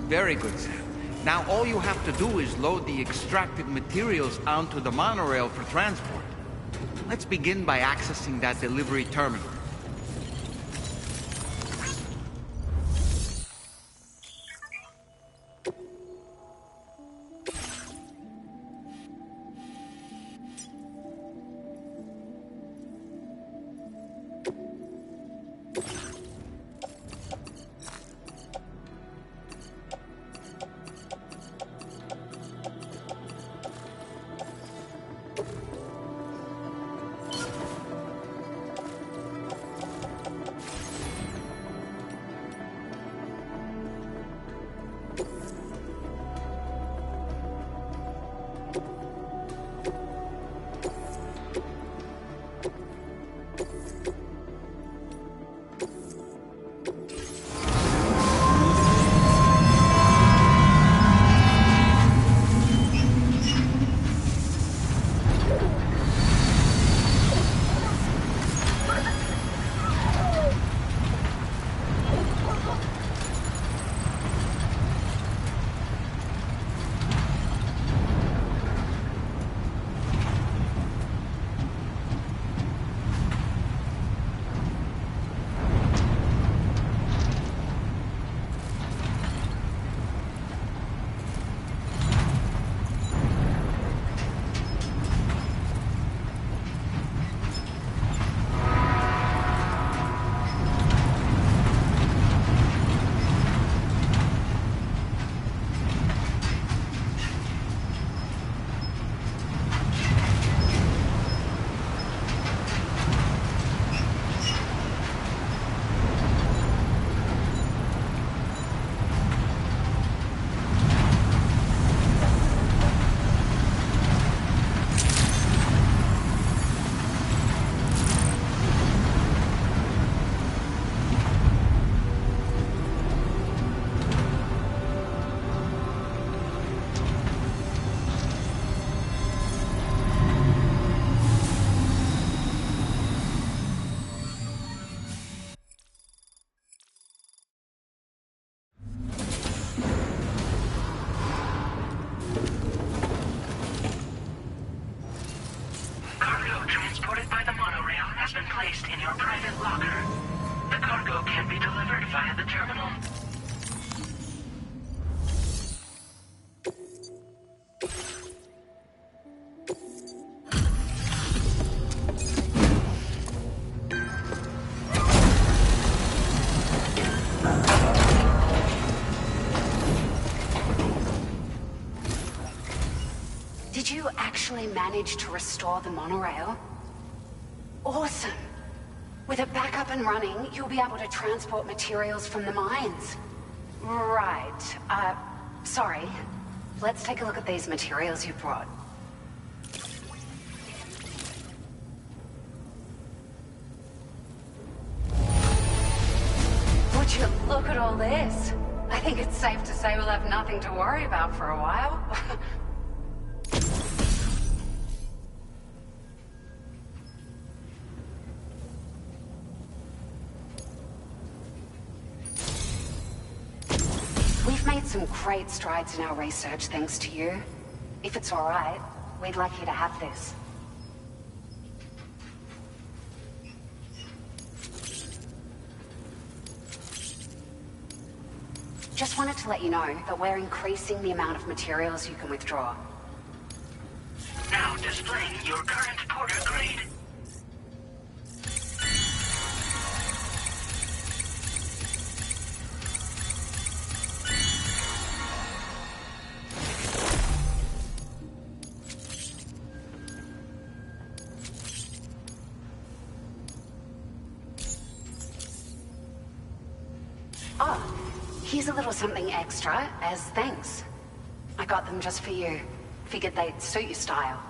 Very good, Sam. Now all you have to do is load the extracted materials onto the monorail for transport. Let's begin by accessing that delivery terminal. You be delivered via the terminal. Did you actually manage to restore the monorail? Awesome! With it back up and running, you'll be able to transport materials from the mines. Right. Sorry. Let's take a look at these materials you brought. Would you look at all this? I think it's safe to say we'll have nothing to worry about for a while. We've made some great strides in our research thanks to you. If it's all right, we'd like you to have this. Just wanted to let you know that we're increasing the amount of materials you can withdraw. Now displaying your current porter grade. Oh, here's a little something extra as thanks. I got them just for you. Figured they'd suit your style.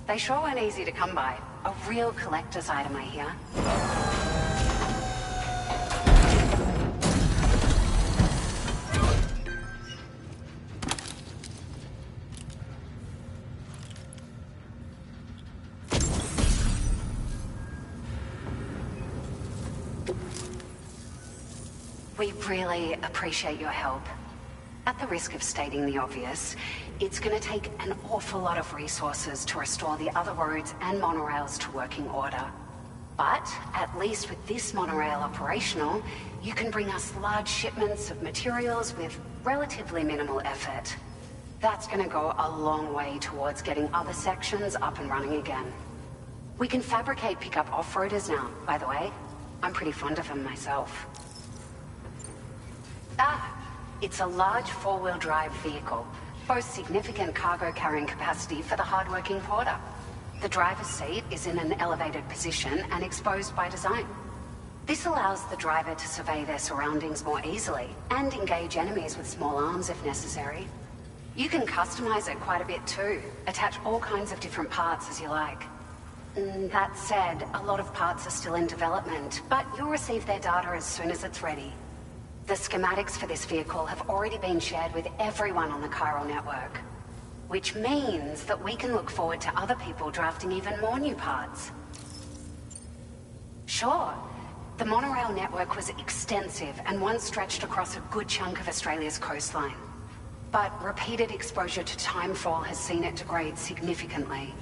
They sure weren't easy to come by. A real collector's item, I hear. We really appreciate your help. At the risk of stating the obvious, it's going to take an awful lot of resources to restore the other roads and monorails to working order. But at least with this monorail operational, you can bring us large shipments of materials with relatively minimal effort. That's going to go a long way towards getting other sections up and running again. We can fabricate pickup off-roaders now, by the way. I'm pretty fond of them myself. It's a large four-wheel drive vehicle, boasts significant cargo carrying capacity for the hard-working porter. The driver's seat is in an elevated position and exposed by design. This allows the driver to survey their surroundings more easily and engage enemies with small arms if necessary. You can customize it quite a bit too, attach all kinds of different parts as you like. That said, a lot of parts are still in development, but you'll receive their data as soon as it's ready. The schematics for this vehicle have already been shared with everyone on the chiral network, which means that we can look forward to other people drafting even more new parts. Sure, the monorail network was extensive and once stretched across a good chunk of Australia's coastline. But repeated exposure to timefall has seen it degrade significantly.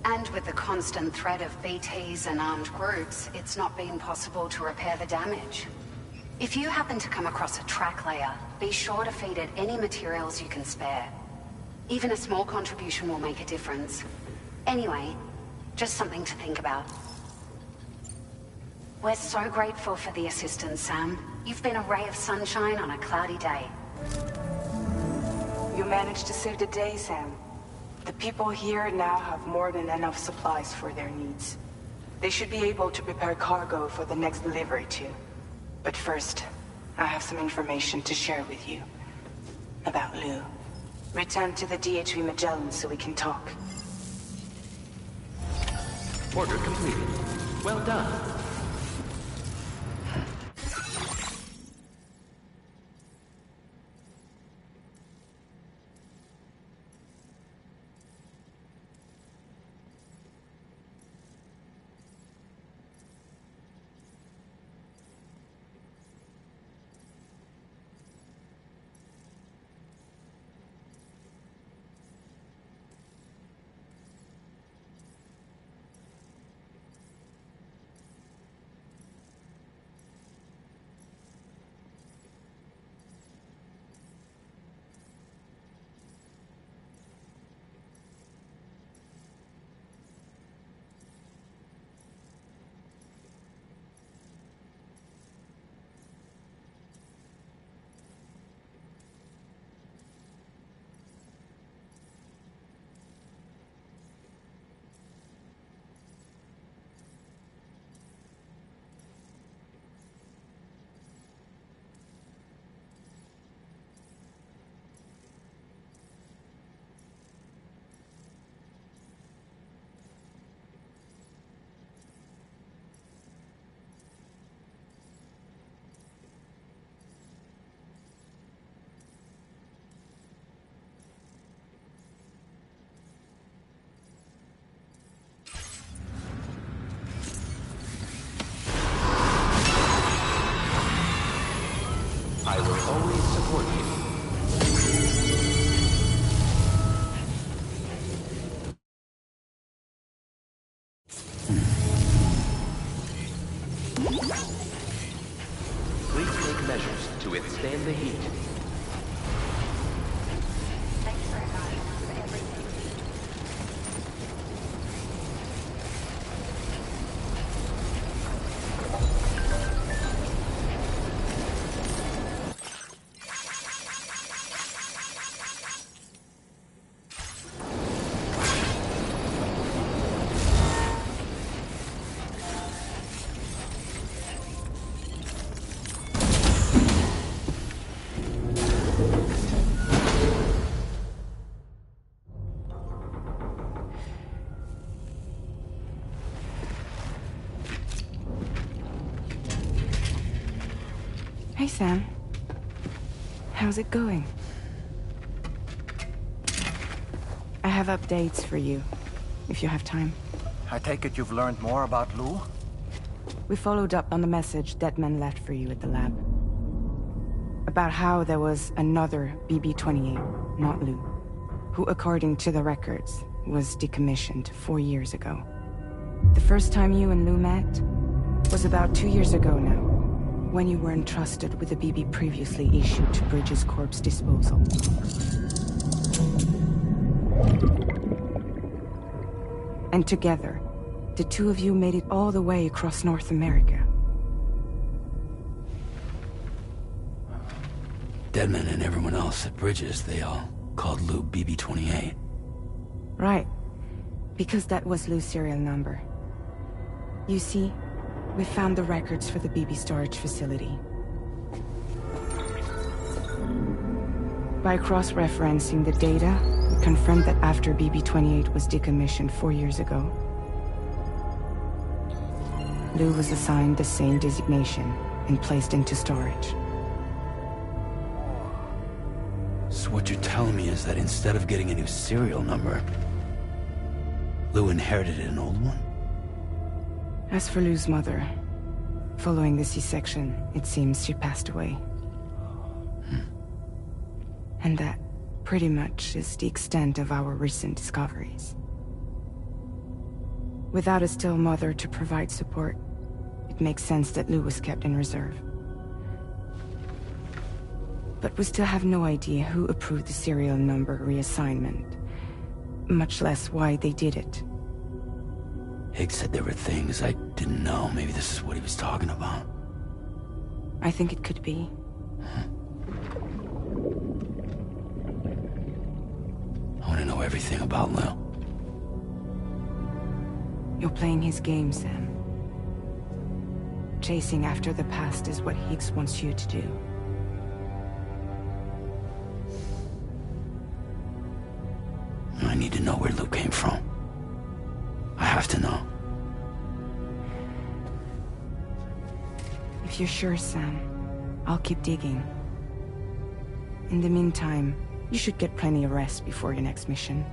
And with the constant threat of BTs and armed groups, it's not been possible to repair the damage. If you happen to come across a track layer, be sure to feed it any materials you can spare. Even a small contribution will make a difference. Anyway, just something to think about. We're so grateful for the assistance, Sam. You've been a ray of sunshine on a cloudy day. You managed to save the day, Sam. The people here now have more than enough supplies for their needs. They should be able to prepare cargo for the next delivery too. But first, I have some information to share with you. About Lou. Return to the DHV Magellan so we can talk. Order completed. Well done. coordinating. Please take measures to withstand the heat. Hey, Sam. How's it going? I have updates for you, if you have time. I take it you've learned more about Lou? We followed up on the message Deadman left for you at the lab. About how there was another BB-28, not Lou, who, according to the records, was decommissioned 4 years ago. The first time you and Lou met was about 2 years ago now, when you were entrusted with a BB previously issued to Bridges Corp's disposal. And together, the two of you made it all the way across North America. Deadman and everyone else at Bridges, they all called Lou BB-28. Right. Because that was Lou's serial number. You see, we found the records for the BB storage facility. By cross-referencing the data, we confirmed that after BB-28 was decommissioned 4 years ago, Lou was assigned the same designation and placed into storage. So what you're telling me is that instead of getting a new serial number, Lou inherited an old one? As for Lou's mother, following the C-section, it seems she passed away. And that, pretty much, is the extent of our recent discoveries. Without a still mother to provide support, it makes sense that Lou was kept in reserve. But we still have no idea who approved the serial number reassignment, much less why they did it. Higgs said there were things I didn't know. Maybe this is what he was talking about. I think it could be. I want to know everything about Lou. You're playing his game, Sam. Chasing after the past is what Higgs wants you to do. I need to know where Lou came from. I have to know. If you're sure, Sam, I'll keep digging. In the meantime, you should get plenty of rest before your next mission.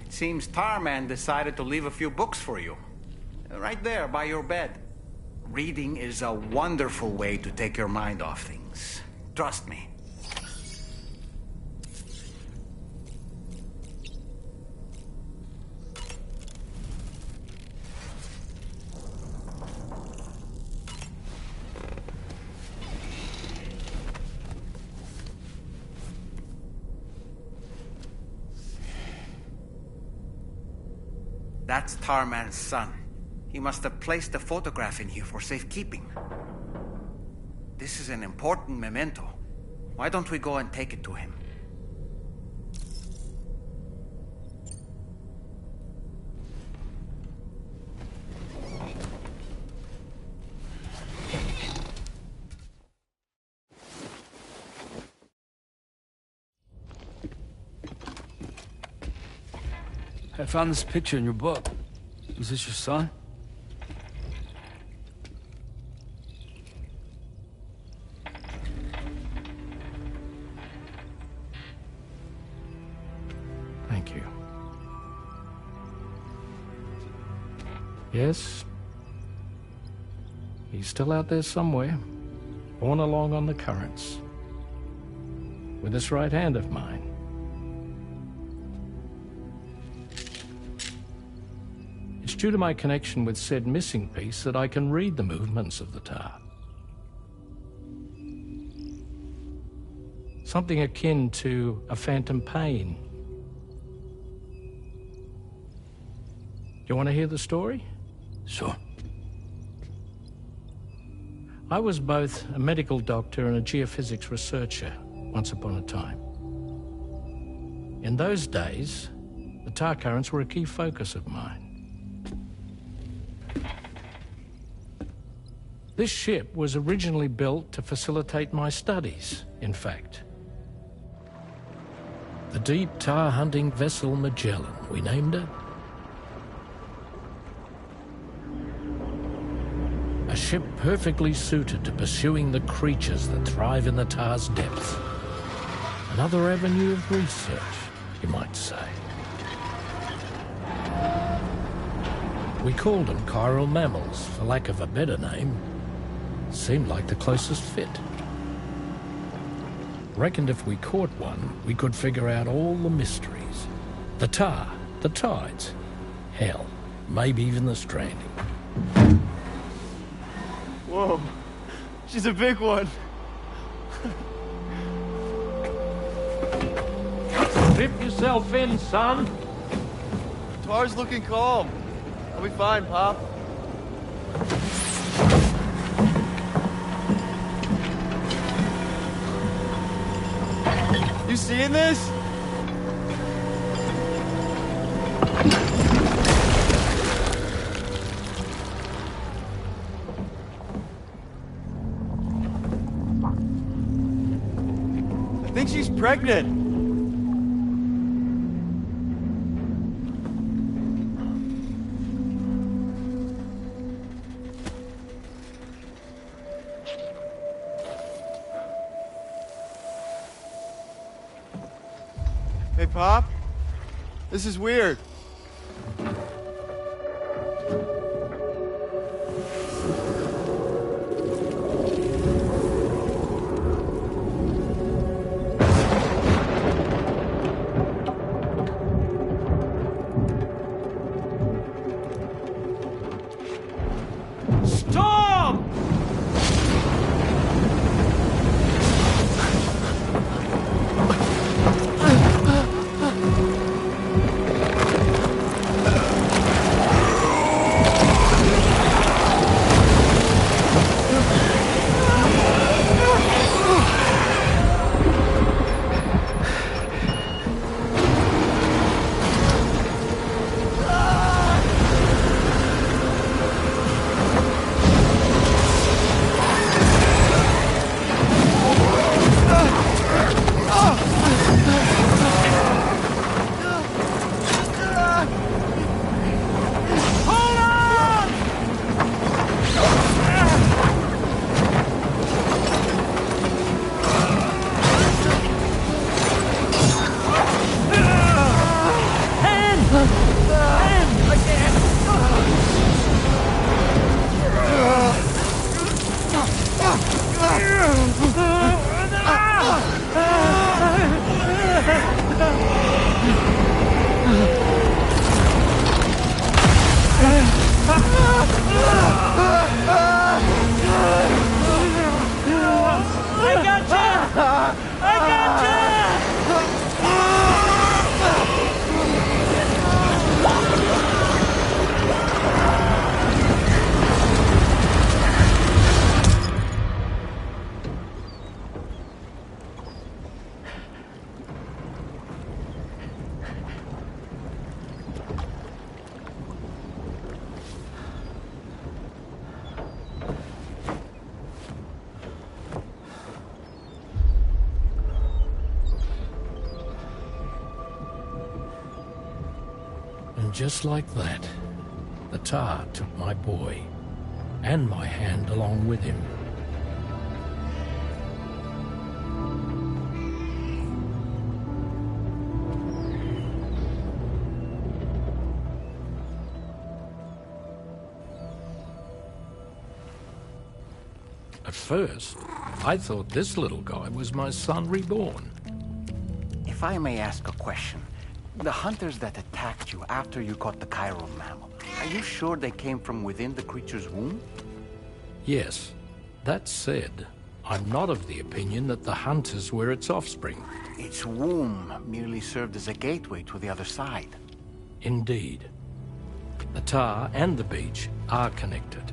Seems Tarman decided to leave a few books for you. Right there, by your bed. Reading is a wonderful way to take your mind off things. Trust me. That's Tarman's son. He must have placed a photograph in here for safekeeping. This is an important memento. Why don't we go and take it to him? I found this picture in your book. Is this your son? Thank you. Yes. He's still out there somewhere, borne along on the currents, with this right hand of mine. It's due to my connection with said missing piece that I can read the movements of the tar. Something akin to a phantom pain. You want to hear the story? Sure. I was both a medical doctor and a geophysics researcher once upon a time. In those days, the tar currents were a key focus of mine. This ship was originally built to facilitate my studies, in fact. The deep tar hunting vessel Magellan, we named it. A ship perfectly suited to pursuing the creatures that thrive in the tar's depths. Another avenue of research, you might say. We called them chiral mammals, for lack of a better name. Seemed like the closest fit. Reckoned if we caught one, we could figure out all the mysteries. The tar, the tides, hell, maybe even the stranding. Whoa, she's a big one. Strip yourself in, son. Tar's looking calm. I'll be fine, Pop. You seeing this? I think she's pregnant. Hey, Pop. This is weird. Storm! just like that, the tar took my boy, and my hand along with him. At first, I thought this little guy was my son reborn. If I may ask a question, the hunters that attacked you after you caught the chiral mammal, are you sure they came from within the creature's womb? Yes. That said, I'm not of the opinion that the hunters were its offspring. Its womb merely served as a gateway to the other side. Indeed. The tar and the beach are connected.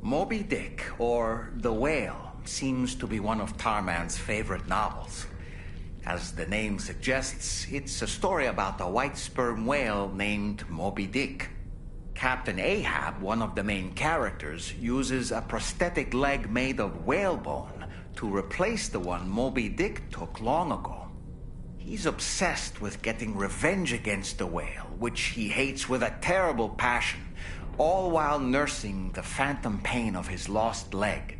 Moby Dick, or The Whale, seems to be one of Tarman's favorite novels. As the name suggests, it's a story about a white sperm whale named Moby Dick. Captain Ahab, one of the main characters, uses a prosthetic leg made of whalebone to replace the one Moby Dick took long ago. He's obsessed with getting revenge against the whale, which he hates with a terrible passion, all while nursing the phantom pain of his lost leg.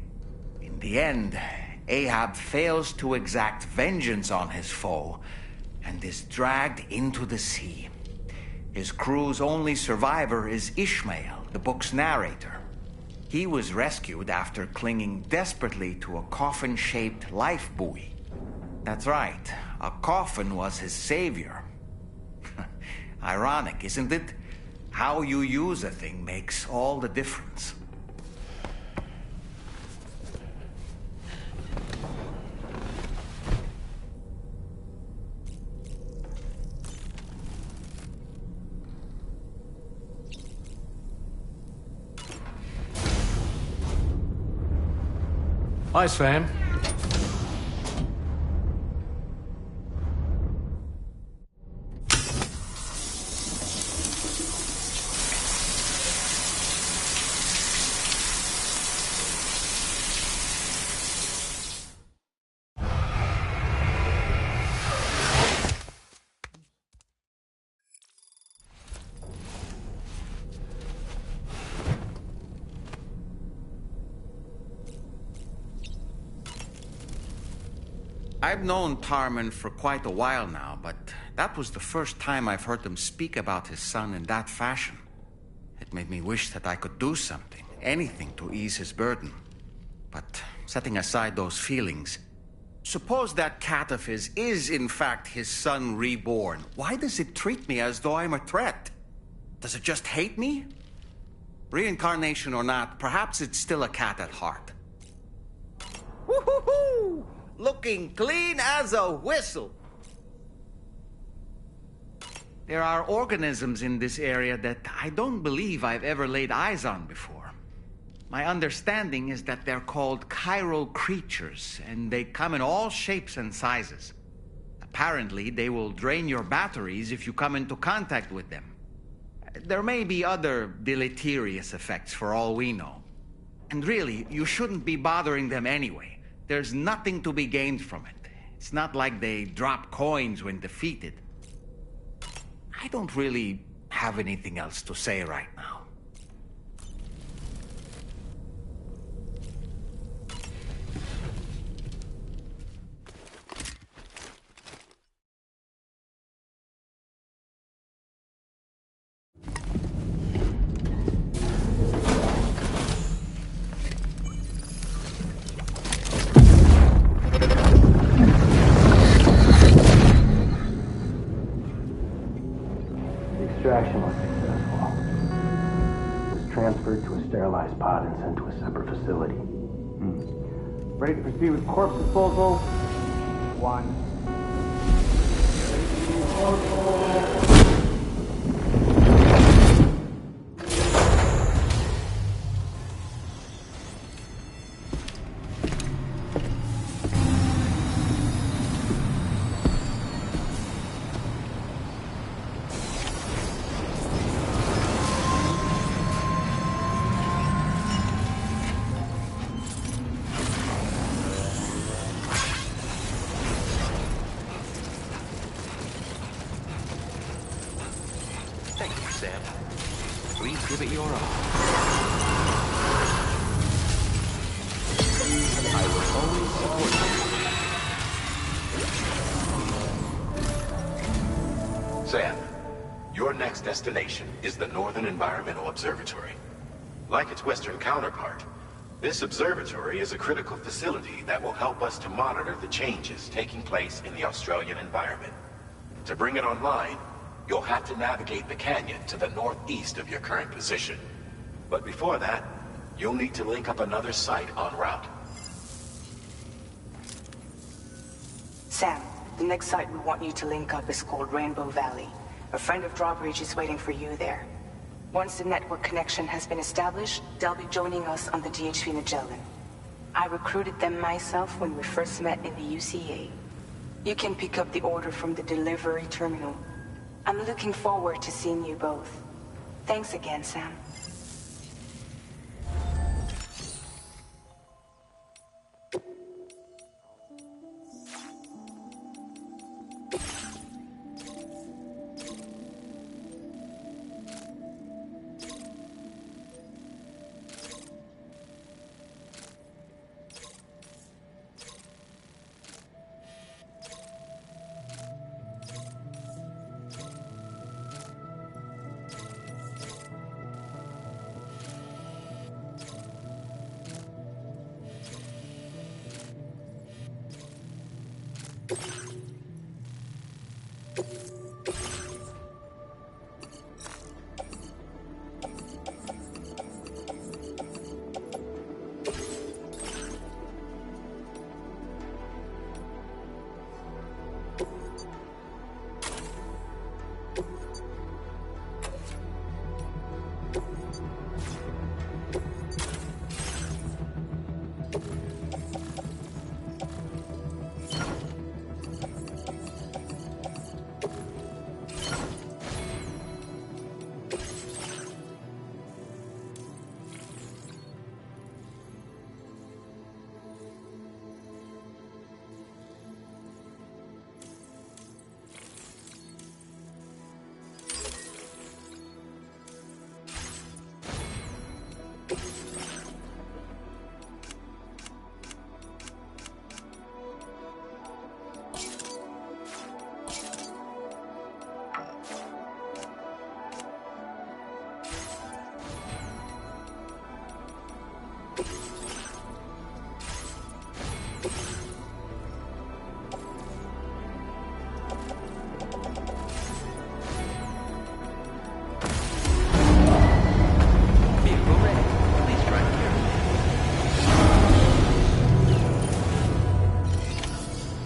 In the end, Ahab fails to exact vengeance on his foe and is dragged into the sea. His crew's only survivor is Ishmael, the book's narrator. He was rescued after clinging desperately to a coffin-shaped life buoy. That's right, a coffin was his savior. Ironic, isn't it? How you use a thing makes all the difference. Hi, Sam. I've known Tarman for quite a while now, but that was the first time I've heard him speak about his son in that fashion. It made me wish that I could do something, anything to ease his burden. But setting aside those feelings, suppose that cat of his is in fact his son reborn. Why does it treat me as though I'm a threat? Does it just hate me? Reincarnation or not, perhaps it's still a cat at heart. Woo-hoo-hoo! Looking clean as a whistle. There are organisms in this area that I don't believe I've ever laid eyes on before. My understanding is that they're called chiral creatures, and they come in all shapes and sizes. Apparently, they will drain your batteries if you come into contact with them. There may be other deleterious effects for all we know. And really, you shouldn't be bothering them anyway. There's nothing to be gained from it. It's not like they drop coins when defeated. I don't really have anything else to say right now. Extraction was successful. It was transferred to a sterilized pod and sent to a separate facility. Ready to proceed with corpse disposal? 1. Thank you, Sam. Please give it your all. I will always support you. Sam, your next destination is the Northern Environmental Observatory. Like its Western counterpart, this observatory is a critical facility that will help us to monitor the changes taking place in the Australian environment. To bring it online, you'll have to navigate the canyon to the northeast of your current position. But before that, you'll need to link up another site en route. Sam, the next site we want you to link up is called Rainbow Valley. A friend of Drawbridge is waiting for you there. Once the network connection has been established, they'll be joining us on the DHV Magellan. I recruited them myself when we first met in the UCA. You can pick up the order from the delivery terminal. I'm looking forward to seeing you both. Thanks again, Sam.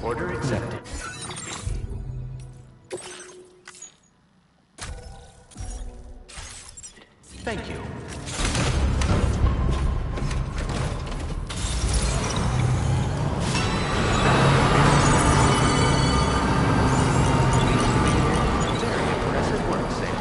Order accepted. Thank you. Very impressive work, Sam.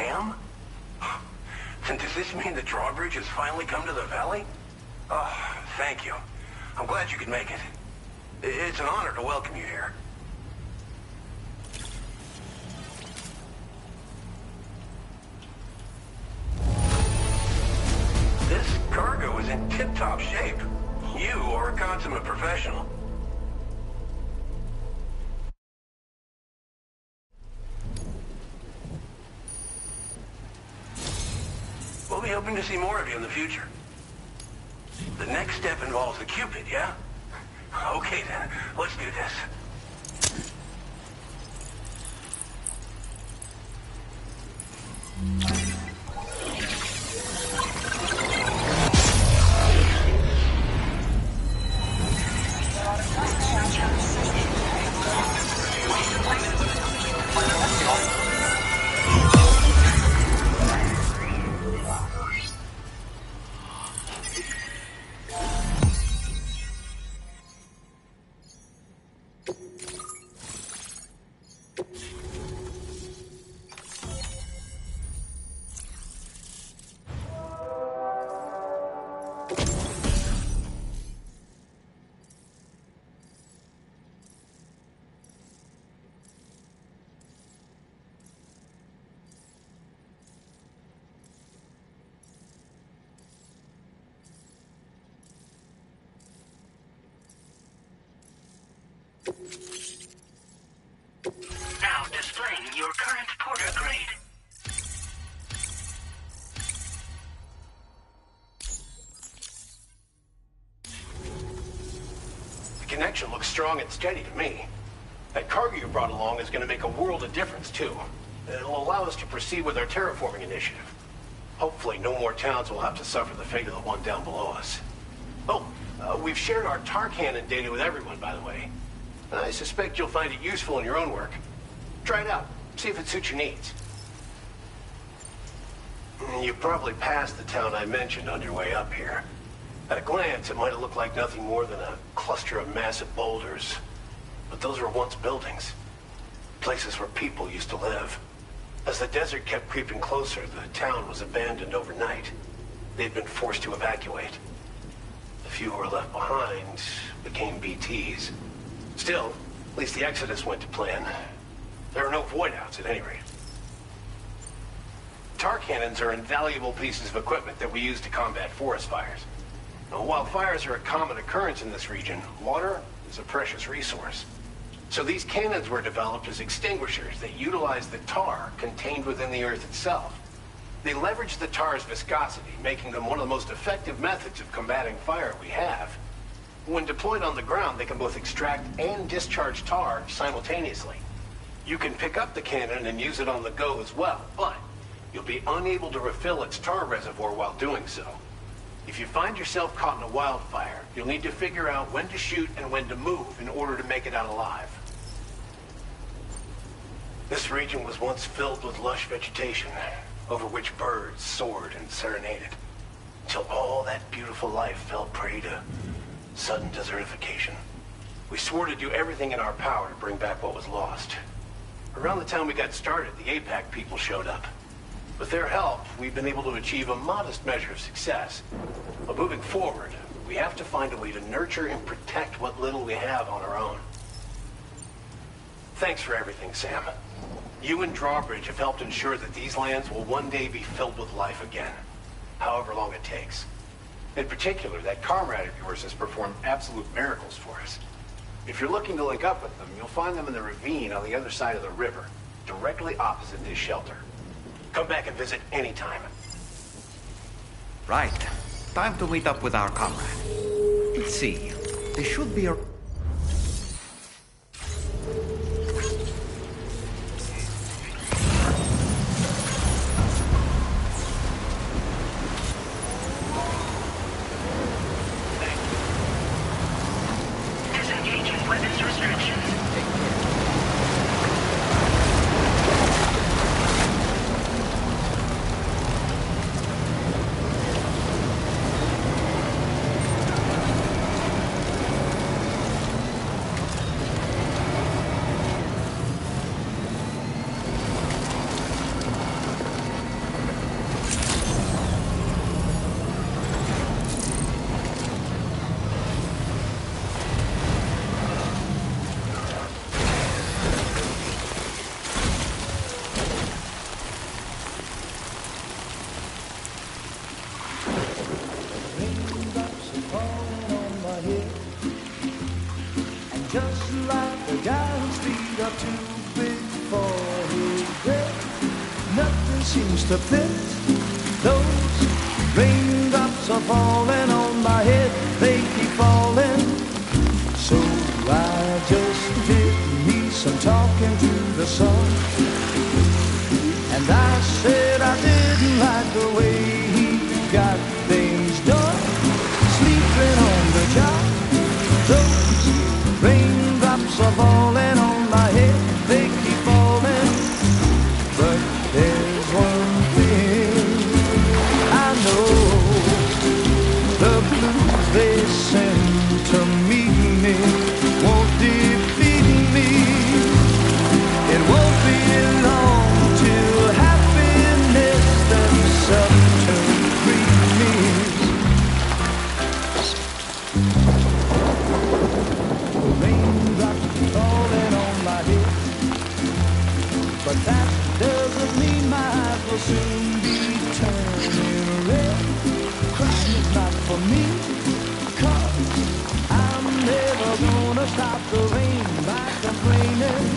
Sam? And does this mean the drawbridge has finally come to the valley? Oh, thank you. I'm glad you could make it. It's an honor to welcome you here. This cargo is in tip-top shape. You are a consummate professional. We'll be hoping to see more of you in the future. The next step involves the Cupid, yeah? Okay then, let's do this. Now displaying your current porter grade. The connection looks strong and steady to me. That cargo you brought along is going to make a world of difference, too. It'll allow us to proceed with our terraforming initiative. Hopefully, no more towns will have to suffer the fate of the one down below us. Oh, we've shared our tar cannon data with everyone, by the way. I suspect you'll find it useful in your own work. Try it out. See if it suits your needs. You probably passed the town I mentioned on your way up here. At a glance, it might have looked like nothing more than a cluster of massive boulders. But those were once buildings. Places where people used to live. As the desert kept creeping closer, the town was abandoned overnight. They'd been forced to evacuate. The few who were left behind became BTs. Still, at least the exodus went to plan. There are no void-outs at any rate. Tar cannons are invaluable pieces of equipment that we use to combat forest fires. Now, while fires are a common occurrence in this region, water is a precious resource. So these cannons were developed as extinguishers that utilize the tar contained within the earth itself. They leverage the tar's viscosity, making them one of the most effective methods of combating fire we have. When deployed on the ground, they can both extract and discharge tar simultaneously. You can pick up the cannon and use it on the go as well, but you'll be unable to refill its tar reservoir while doing so. If you find yourself caught in a wildfire, you'll need to figure out when to shoot and when to move in order to make it out alive. This region was once filled with lush vegetation, over which birds soared and serenaded, until all that beautiful life fell prey to sudden desertification. We swore to do everything in our power to bring back what was lost. Around the time we got started, the APAC people showed up. With their help, we've been able to achieve a modest measure of success. But moving forward, we have to find a way to nurture and protect what little we have on our own. Thanks for everything, Sam. You and Drawbridge have helped ensure that these lands will one day be filled with life again, however long it takes. In particular, that comrade of yours has performed absolute miracles for us. If you're looking to link up with them, you'll find them in the ravine on the other side of the river, directly opposite this shelter. Come back and visit anytime. Right. Time to meet up with our comrade. Let's see. They should be a... Disengaging weapons restrictions. seems to fit. Those raindrops are falling on my head, they keep falling. So I just did me some talking to the sun. And I said I didn't like the way he got things done. Sleeping on the job, those raindrops are falling on my head, they keep falling. But there's one thing I know, the blues they send to meet me won't defeat me. It won't be long till happiness themselves to greet me. Raindrops falling on my head, but that doesn't mean my eyes will soon be turning red. Crying is not for me, 'cause I'm never gonna stop the rain by complaining,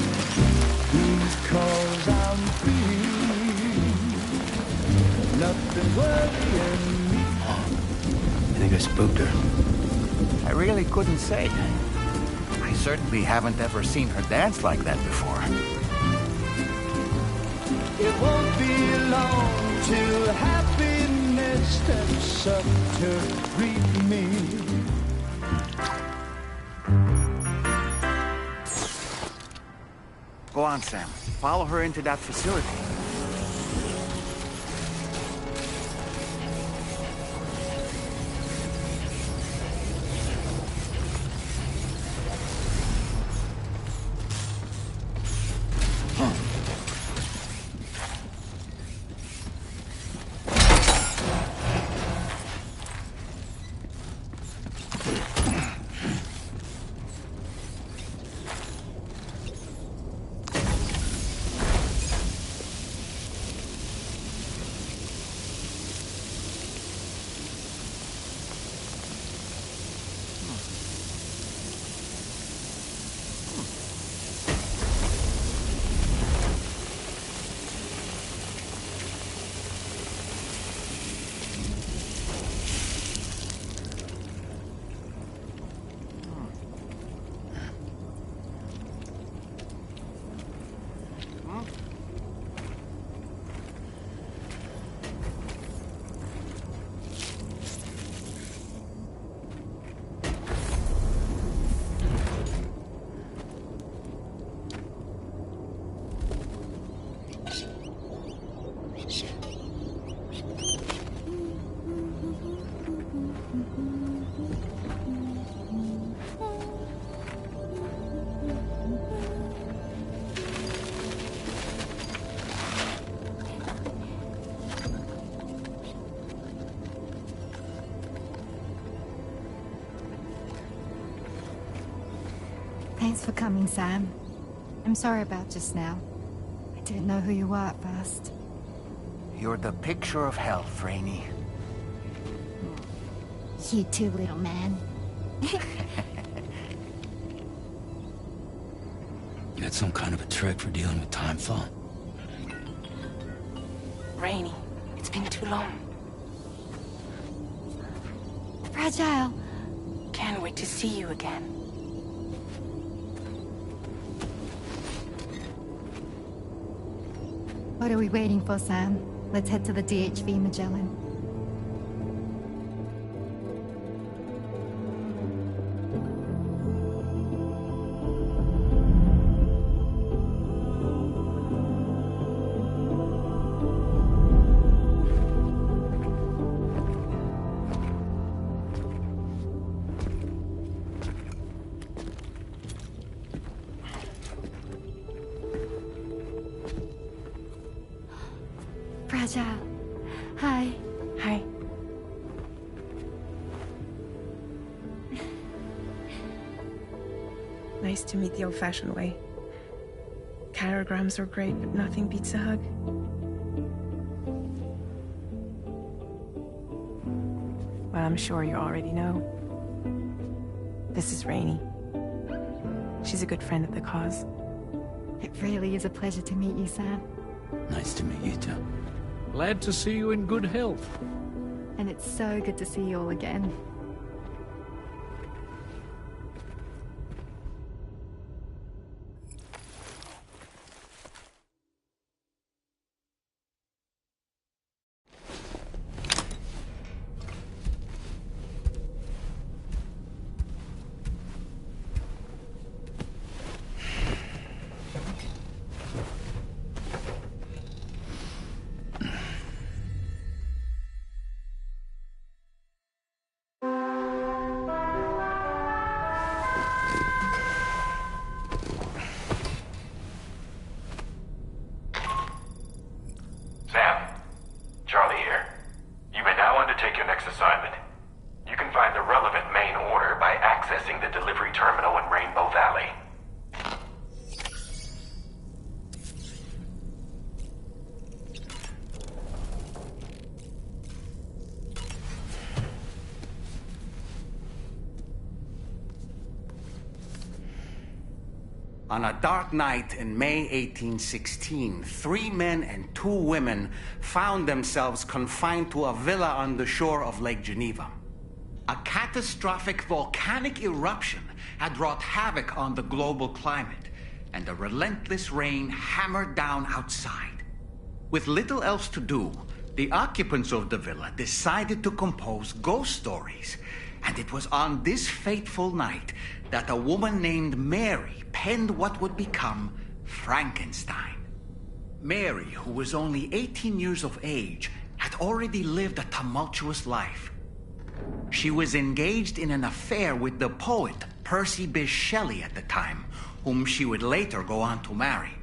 because I'm free. Nothing's worrying me. I think I spooked her. I really couldn't say. I certainly haven't ever seen her dance like that before. It won't be long till happiness steps up to greet me. Go on, Sam. Follow her into that facility. Thanks for coming, Sam. I'm sorry about just now. I didn't know who you were at first. You're the picture of health, Rainey. You too, little man. You had some kind of a trick for dealing with time fall? Rainey, it's been too long. Fragile. Can't wait to see you again. What are we waiting for, Sam? Let's head to the DHV Magellan. Fragile. Hi. Hi. Nice to meet the old-fashioned way. Chirograms are great, but nothing beats a hug. Well, I'm sure you already know. This is Rainey. She's a good friend of the cause. It really is a pleasure to meet you, Sam. Nice to meet you too. Glad to see you in good health. And it's so good to see you all again. Sam, Charlie here. You may now undertake your next assignment. You can find the relevant main order by accessing the delivery terminal in Rainbow Valley. On a dark night in May 1816, 3 men and 2 women found themselves confined to a villa on the shore of Lake Geneva. A catastrophic volcanic eruption had wrought havoc on the global climate, and a relentless rain hammered down outside. With little else to do, the occupants of the villa decided to compose ghost stories. And it was on this fateful night that a woman named Mary penned what would become Frankenstein. Mary, who was only 18 years of age, had already lived a tumultuous life. She was engaged in an affair with the poet Percy Bysshe Shelley at the time, whom she would later go on to marry.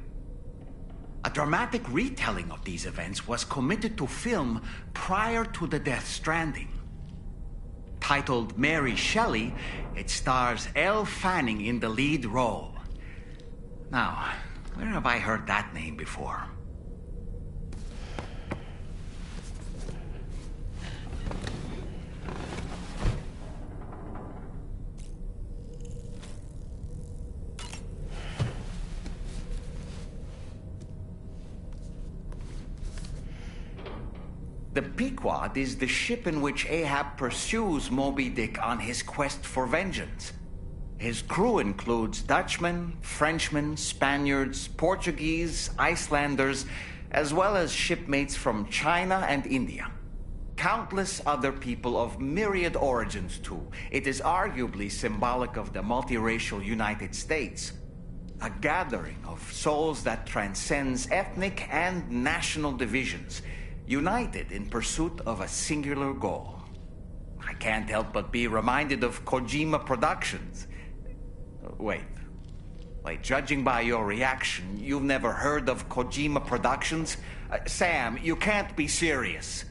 A dramatic retelling of these events was committed to film prior to the death Stranding. Titled Mary Shelley, it stars Elle Fanning in the lead role. Now, where have I heard that name before? The Pequod is the ship in which Ahab pursues Moby Dick on his quest for vengeance. His crew includes Dutchmen, Frenchmen, Spaniards, Portuguese, Icelanders, as well as shipmates from China and India. Countless other people of myriad origins, too. It is arguably symbolic of the multiracial United States. A gathering of souls that transcends ethnic and national divisions, united in pursuit of a singular goal. I can't help but be reminded of Kojima Productions. Wait, judging by your reaction, you've never heard of Kojima Productions? Sam, you can't be serious.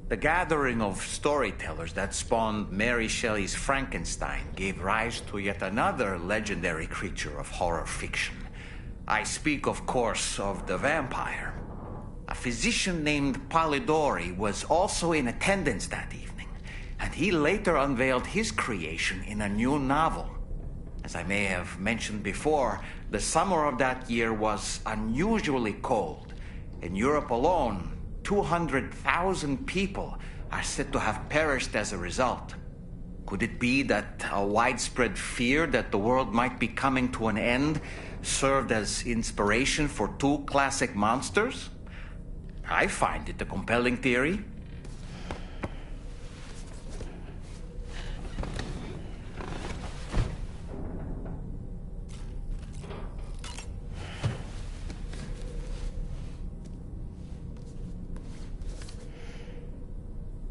The gathering of storytellers that spawned Mary Shelley's Frankenstein gave rise to yet another legendary creature of horror fiction. I speak, of course, of the vampire. A physician named Polidori was also in attendance that evening, and he later unveiled his creation in a new novel. As I may have mentioned before, the summer of that year was unusually cold. In Europe alone, 200,000 people are said to have perished as a result. Could it be that a widespread fear that the world might be coming to an end served as inspiration for 2 classic monsters? I find it a compelling theory.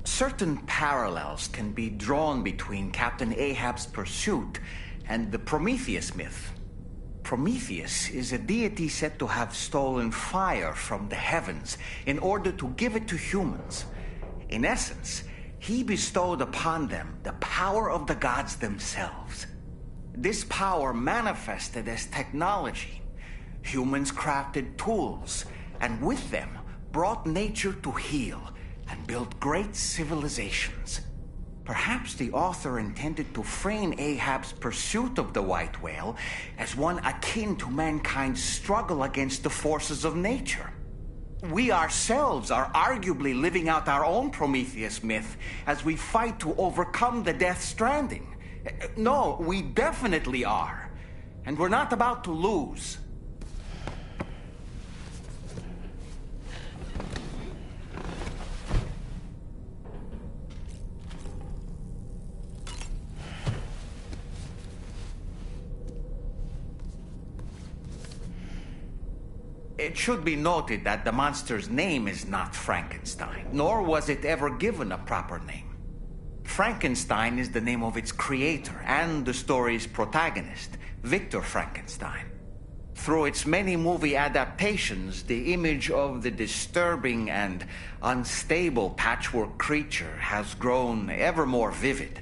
Certain parallels can be drawn between Captain Ahab's pursuit and the Prometheus myth. Prometheus is a deity said to have stolen fire from the heavens in order to give it to humans. In essence, he bestowed upon them the power of the gods themselves. This power manifested as technology. Humans crafted tools, and with them, brought nature to heal and built great civilizations. Perhaps the author intended to frame Ahab's pursuit of the white whale as one akin to mankind's struggle against the forces of nature. We ourselves are arguably living out our own Prometheus myth as we fight to overcome the Death Stranding. No, we definitely are. And we're not about to lose. It should be noted that the monster's name is not Frankenstein, nor was it ever given a proper name. Frankenstein is the name of its creator and the story's protagonist, Victor Frankenstein. Through its many movie adaptations, the image of the disturbing and unstable patchwork creature has grown ever more vivid.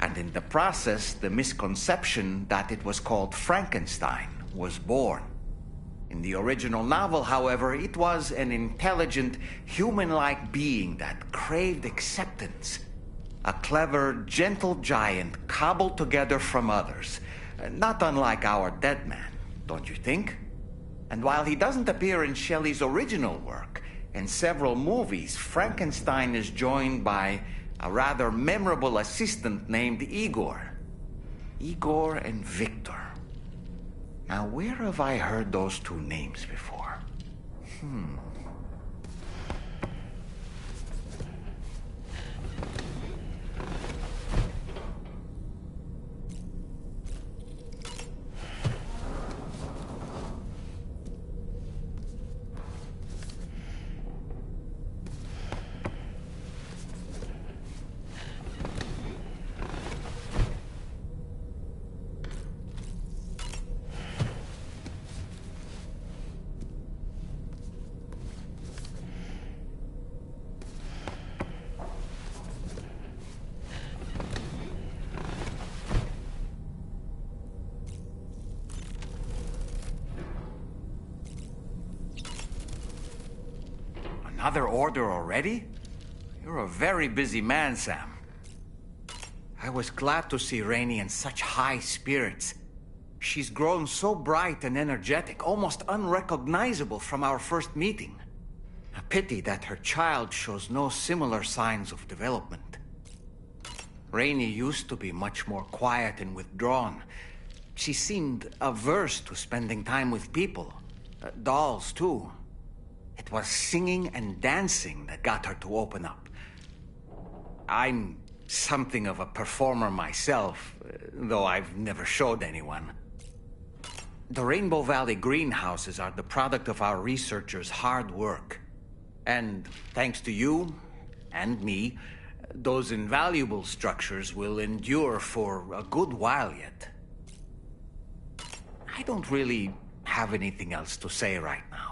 And in the process, the misconception that it was called Frankenstein was born. In the original novel, however, it was an intelligent, human-like being that craved acceptance. A clever, gentle giant cobbled together from others, not unlike our dead man, don't you think? And while he doesn't appear in Shelley's original work, in several movies, Frankenstein is joined by a rather memorable assistant named Igor. Igor and Victor. Now, where have I heard those two names before? Another order already? You're a very busy man, Sam. I was glad to see Rainey in such high spirits. She's grown so bright and energetic, almost unrecognizable from our first meeting. A pity that her child shows no similar signs of development. Rainey used to be much more quiet and withdrawn. She seemed averse to spending time with people. Dolls, too. It was singing and dancing that got her to open up. I'm something of a performer myself, though I've never showed anyone. The Rainbow Valley greenhouses are the product of our researchers' hard work. And thanks to you and me, those invaluable structures will endure for a good while yet. I don't really have anything else to say right now.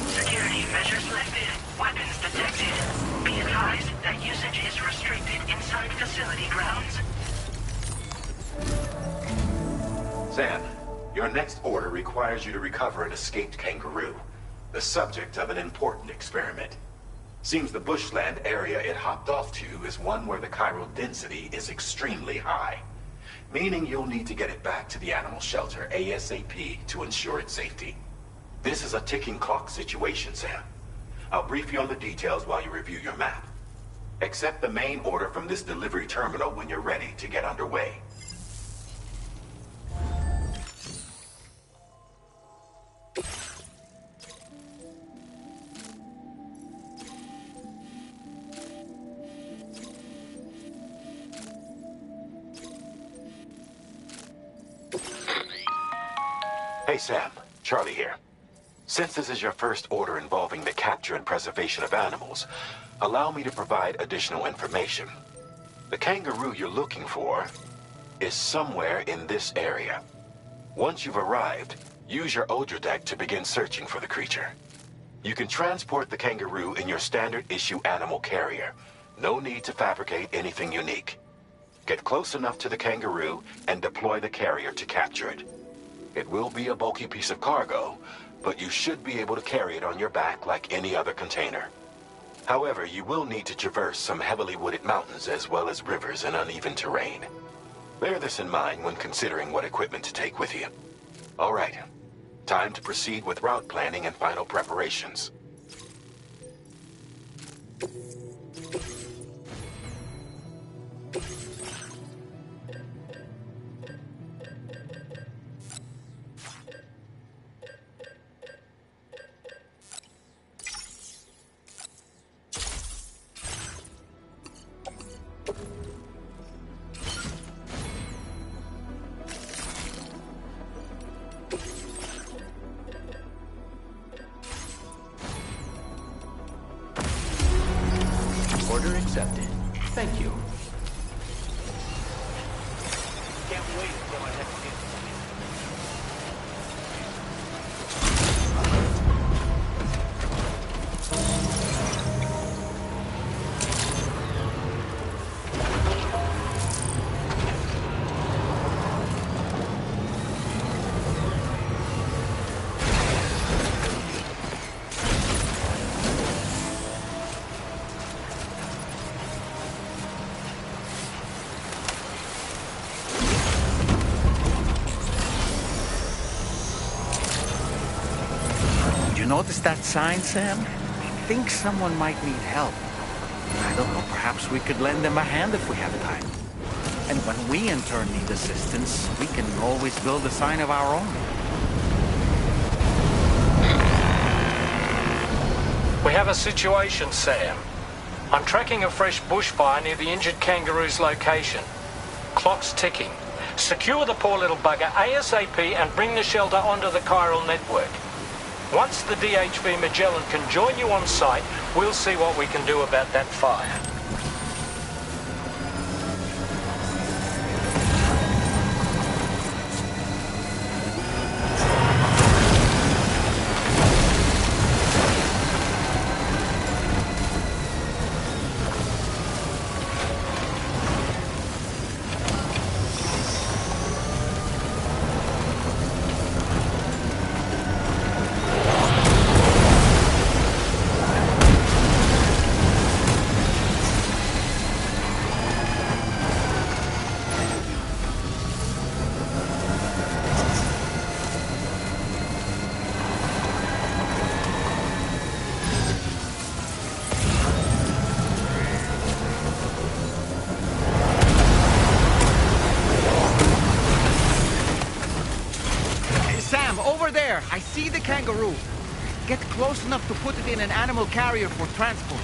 Security measures lifted. Weapons detected. Be advised that usage is restricted inside facility grounds. Sam, your next order requires you to recover an escaped kangaroo. the subject of an important experiment. Seems the bushland area it hopped off to is one where the chiral density is extremely high, meaning you'll need to get it back to the animal shelter ASAP to ensure its safety. This is a ticking clock situation, Sam. I'll brief you on the details while you review your map. Accept the main order from this delivery terminal when you're ready to get underway. Hey Sam, Charlie here. Since this is your first order involving the capture and preservation of animals, allow me to provide additional information. The kangaroo you're looking for is somewhere in this area. Once you've arrived, use your Odra deck to begin searching for the creature. You can transport the kangaroo in your standard issue animal carrier. No need to fabricate anything unique. Get close enough to the kangaroo and deploy the carrier to capture it. It will be a bulky piece of cargo, but you should be able to carry it on your back like any other container. However, you will need to traverse some heavily wooded mountains as well as rivers and uneven terrain. Bear this in mind when considering what equipment to take with you. All right, time to proceed with route planning and final preparations. Order accepted. Thank you. Can't wait until my next hit. Notice that sign, Sam? I think someone might need help. I don't know, perhaps we could lend them a hand if we have time. And when we in turn need assistance, we can always build a sign of our own. We have a situation, Sam. I'm tracking a fresh bushfire near the injured kangaroo's location. Clock's ticking. Secure the poor little bugger ASAP and bring the shelter onto the chiral network. Once the DHV Magellan can join you on site, we'll see what we can do about that fire. I see the kangaroo. Get close enough to put it in an animal carrier for transport.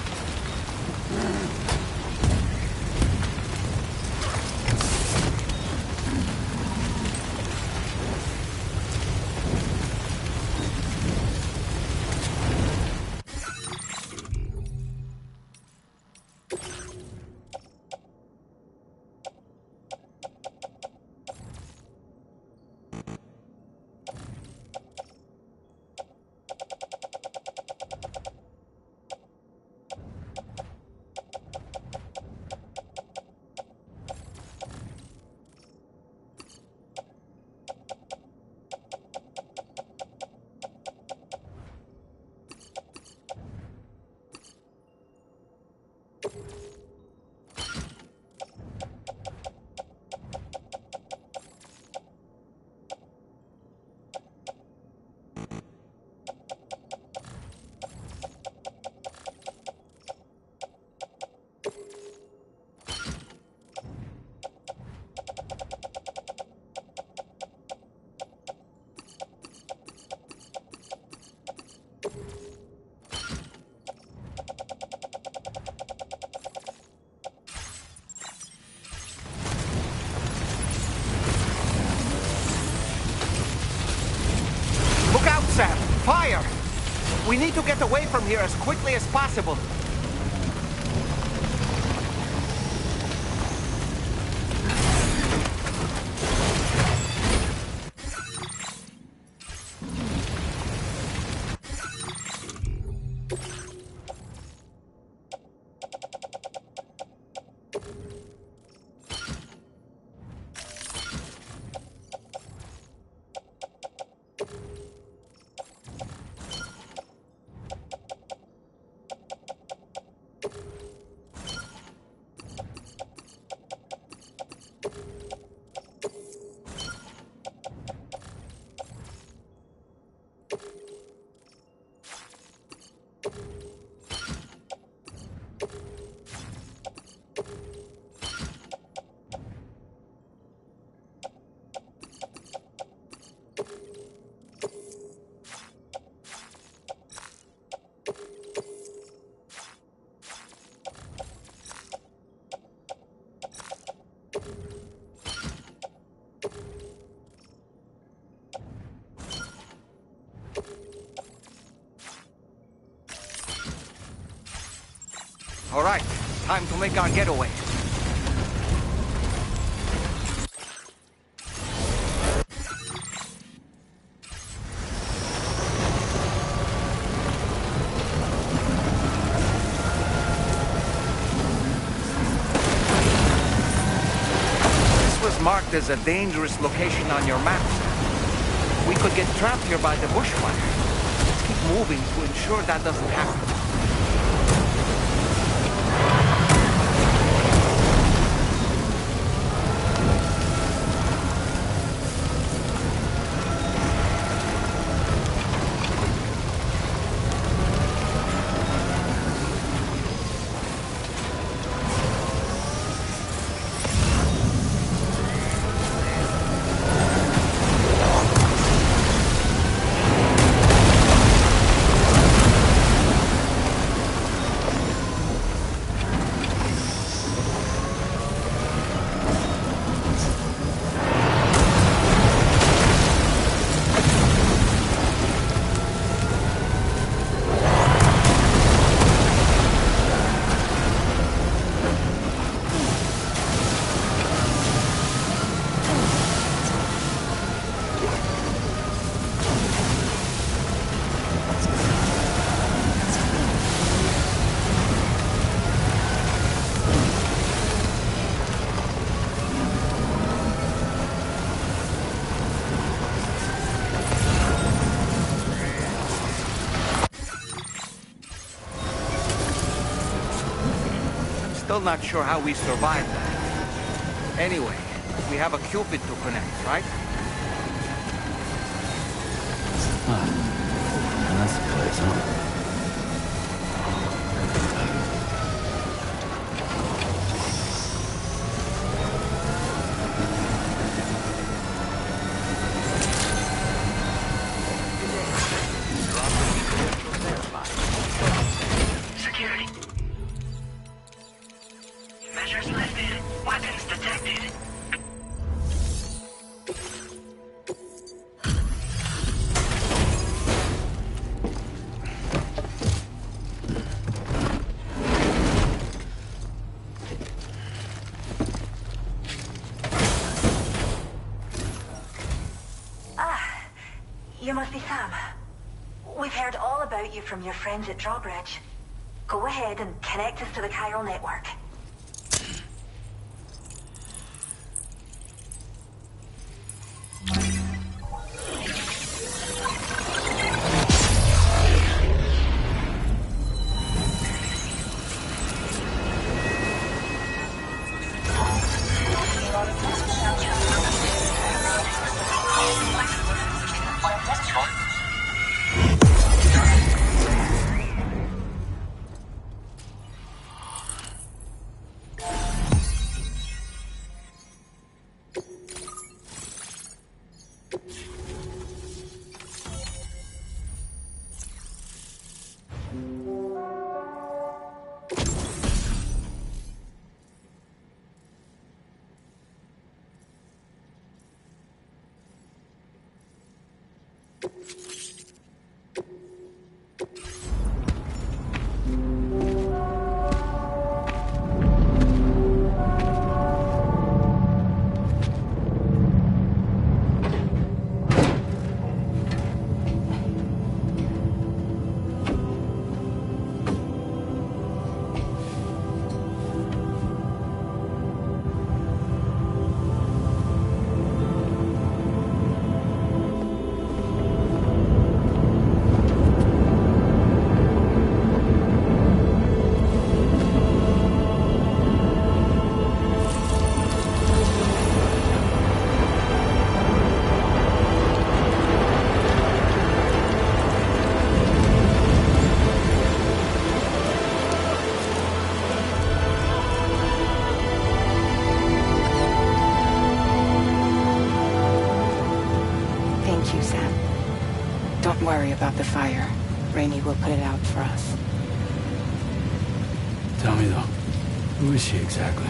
Look out, Sam! Fire! We need to get away from here as quickly as possible. All right, time to make our getaway. This was marked as a dangerous location on your map, sir. We could get trapped here by the bushfire. Let's keep moving to ensure that doesn't happen. Still not sure how we survived that. Anyway, we have a Cupid to connect, right? That's the place, huh? Security. Measures lifted. Weapons detected. You must be Sam. We've heard all about you from your friends at Drawbridge. Go ahead and connect us to the chiral network. worry about the fire. Rainey will put it out for us. Tell me though, who is she exactly?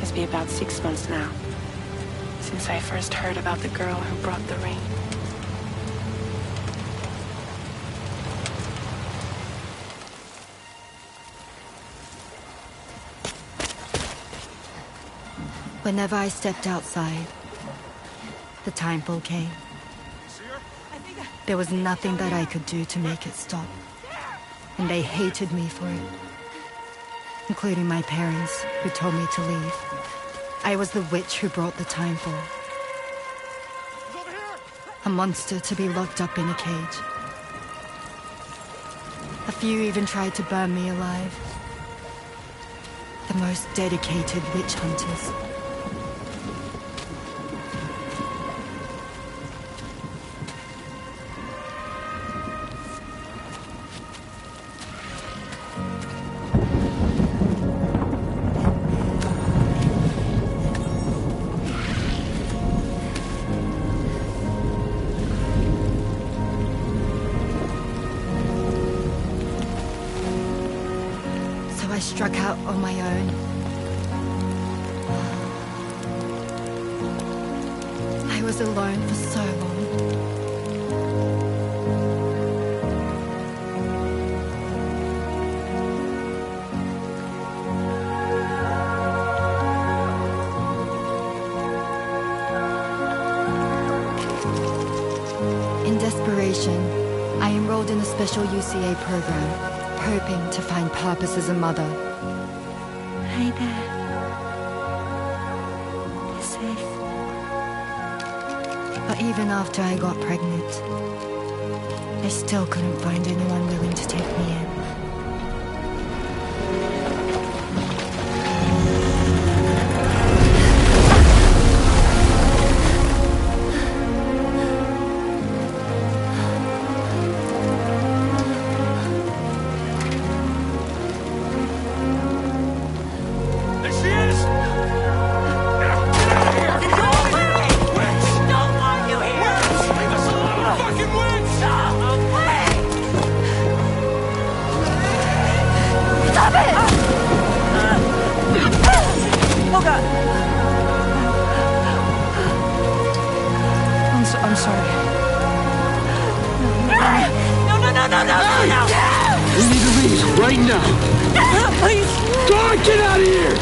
It's been about 6 months now, since I first heard about the girl who brought the rain. Whenever I stepped outside, the timefall came. There was nothing that I could do to make it stop. And they hated me for it. Including my parents, who told me to leave. I was the witch who brought the timefall. A monster to be locked up in a cage. A few even tried to burn me alive. The most dedicated witch hunters. I struck out on my own. I was alone for so long. In desperation, I enrolled in a special UCA program. Hoping to find purpose as a mother. Hi there. Be safe. But even after I got pregnant, I still couldn't find anyone willing to take me in. I'm sorry. No! We need to leave right now. Please! God, get out of here!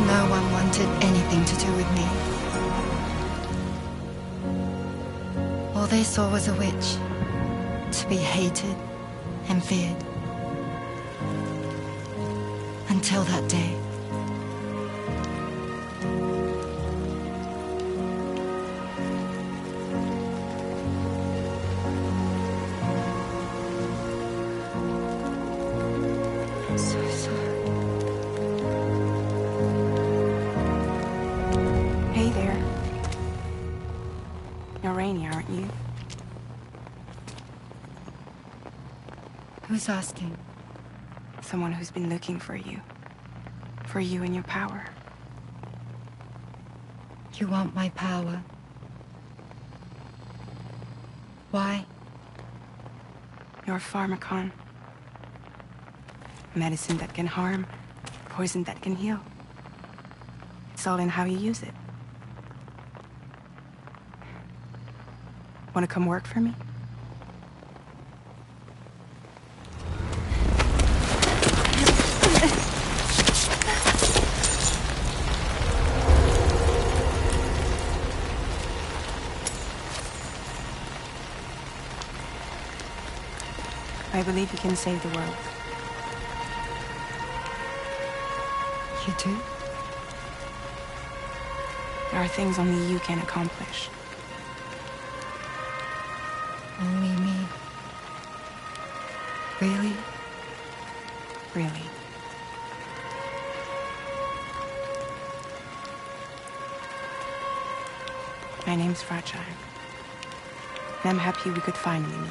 No one wanted anything to do with me. All they saw was a witch, to be hated and feared. Until that day. I'm so sorry. Hey there. You're Rainey, aren't you? Who's asking? Someone who's been looking for you. For you and your power. You want my power? Why? You're a pharmacon. Medicine that can harm, poison that can heal. It's all in how you use it. Want to come work for me? I believe you can save the world. You do? There are things only you can accomplish. Only me. Really? Really. My name's Fragile. And I'm happy we could finally meet.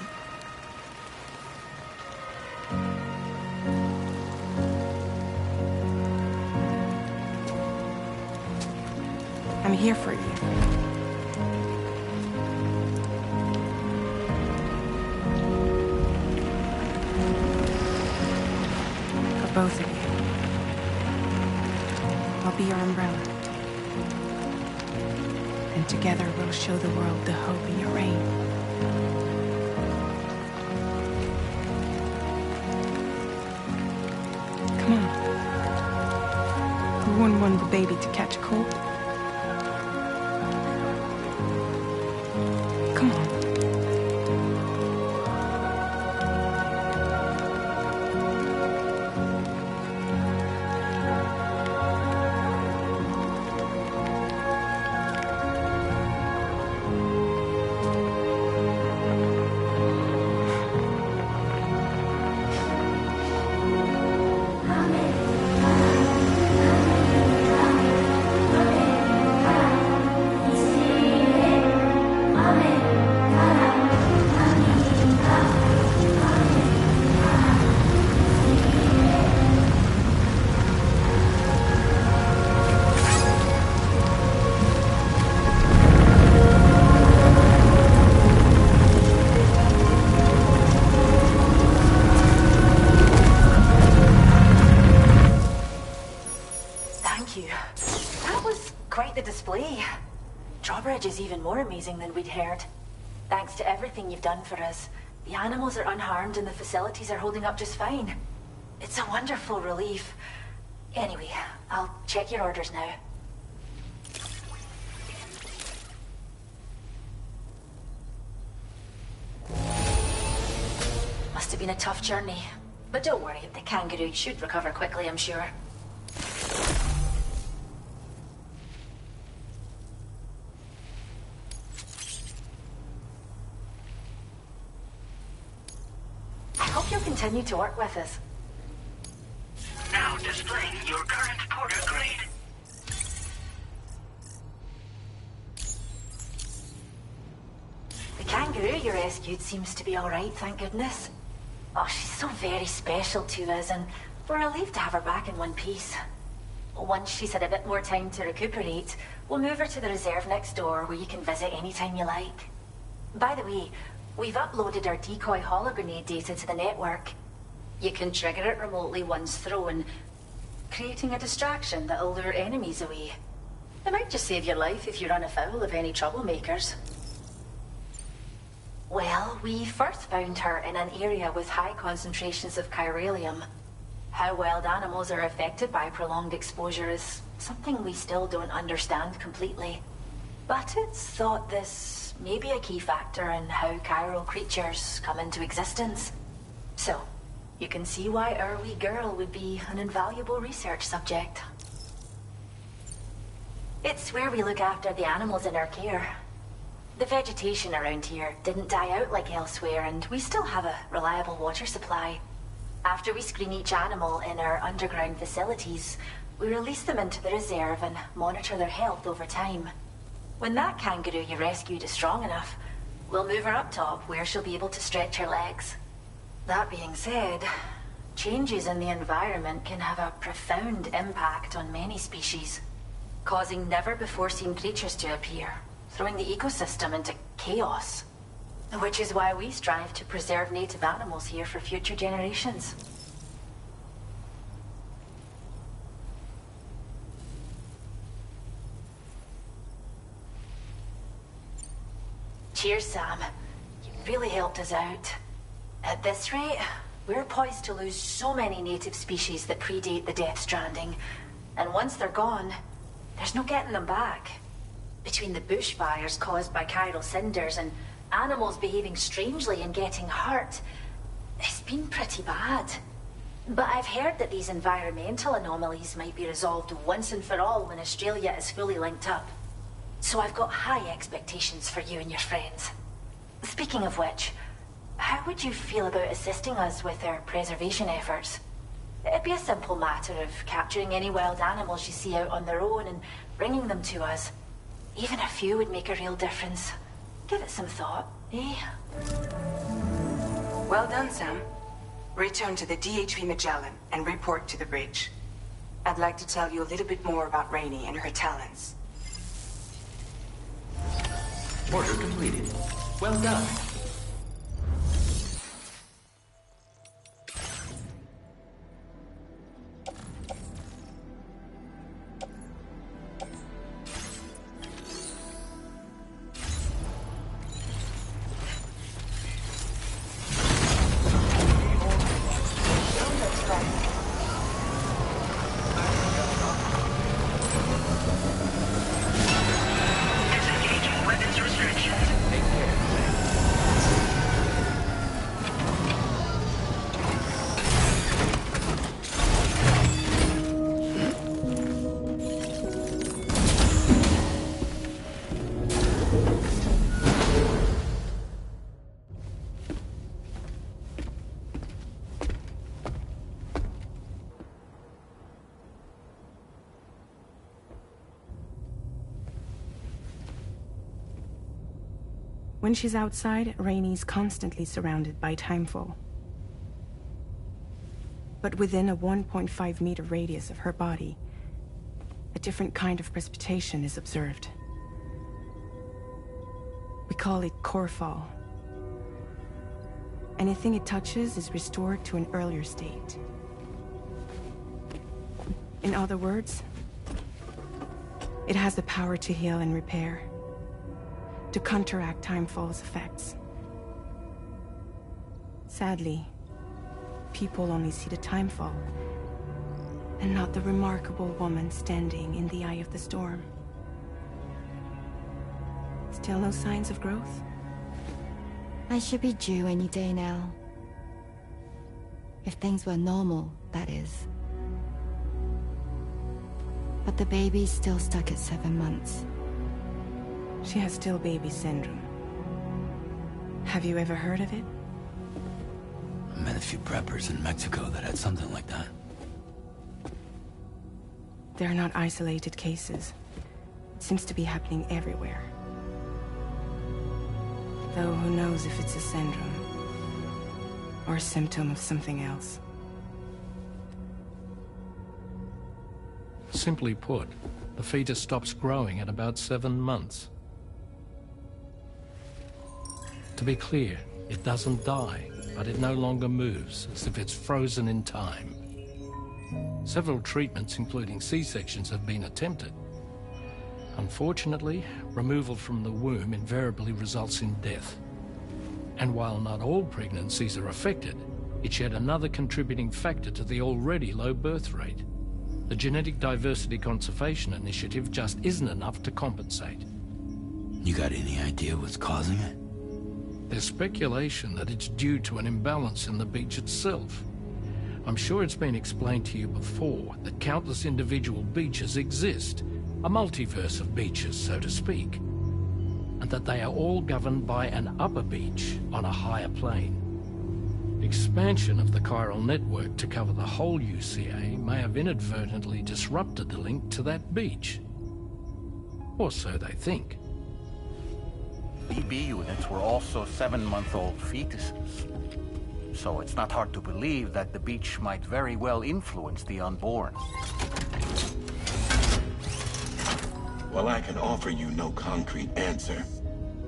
I'm here for you. For both of you. I'll be your umbrella. And together we'll show the world the hope in your reign. Come on. Who wouldn't want the baby to catch a cold? Come on. Drawbridge is even more amazing than we'd heard. Thanks to everything you've done for us, the animals are unharmed and the facilities are holding up just fine. It's a wonderful relief. Anyway, I'll check your orders now. Must have been a tough journey. But don't worry, the kangaroo should recover quickly, I'm sure. I hope you'll continue to work with us. Now displaying your current porter grade. The kangaroo you rescued seems to be alright, thank goodness. Oh, she's so very special to us, and we're relieved to have her back in one piece. Once she's had a bit more time to recuperate, we'll move her to the reserve next door where you can visit anytime you like. By the way, we've uploaded our decoy hologrenade data to the network. You can trigger it remotely once thrown, creating a distraction that'll lure enemies away. It might just save your life if you run afoul of any troublemakers. Well, we first found her in an area with high concentrations of chiralium. How wild animals are affected by prolonged exposure is something we still don't understand completely. But it's thought this may be a key factor in how chiral creatures come into existence. So, you can see why our wee girl would be an invaluable research subject. It's where we look after the animals in our care. The vegetation around here didn't die out like elsewhere, and we still have a reliable water supply. After we screen each animal in our underground facilities, we release them into the reserve and monitor their health over time. When that kangaroo you rescued is strong enough, we'll move her up top where she'll be able to stretch her legs. That being said, changes in the environment can have a profound impact on many species, causing never-before-seen creatures to appear, throwing the ecosystem into chaos. Which is why we strive to preserve native animals here for future generations. Cheers, Sam. You really helped us out. At this rate, we're poised to lose so many native species that predate the Death Stranding. And once they're gone, there's no getting them back. Between the bushfires caused by chiral cinders and animals behaving strangely and getting hurt, it's been pretty bad. But I've heard that these environmental anomalies might be resolved once and for all when Australia is fully linked up. So I've got high expectations for you and your friends. Speaking of which, how would you feel about assisting us with our preservation efforts? It'd be a simple matter of capturing any wild animals you see out on their own and bringing them to us. Even a few would make a real difference. Give it some thought, eh? Well done, Sam. Return to the DHV Magellan and report to the bridge. I'd like to tell you a little bit more about Rainey and her talents. Order completed. Well done. Disengaging weapons restrictions. Take care. When she's outside, Rainey's constantly surrounded by timefall. But within a 1.5-meter radius of her body, a different kind of precipitation is observed. We call it core fall. Anything it touches is restored to an earlier state. In other words, it has the power to heal and repair, to counteract timefall's effects. Sadly, people only see the timefall, and not the remarkable woman standing in the eye of the storm. Still no signs of growth? I should be due any day now. If things were normal, that is. But the baby's still stuck at 7 months. She has still baby syndrome. Have you ever heard of it? I met a few preppers in Mexico that had something like that. They're not isolated cases. It seems to be happening everywhere. Though who knows if it's a syndrome or a symptom of something else. Simply put, the fetus stops growing at about 7 months. To be clear, it doesn't die, but it no longer moves, as if it's frozen in time. Several treatments, including C-sections, have been attempted. Unfortunately, removal from the womb invariably results in death. And while not all pregnancies are affected, it's yet another contributing factor to the already low birth rate. The Genetic Diversity Conservation Initiative just isn't enough to compensate. You got any idea what's causing it? There's speculation that it's due to an imbalance in the beach itself. I'm sure it's been explained to you before that countless individual beaches exist, a multiverse of beaches, so to speak, and that they are all governed by an upper beach on a higher plane. Expansion of the chiral network to cover the whole UCA may have inadvertently disrupted the link to that beach. Or so they think. BB units were also 7-month-old fetuses. So it's not hard to believe that the beach might very well influence the unborn. While I can offer you no concrete answer,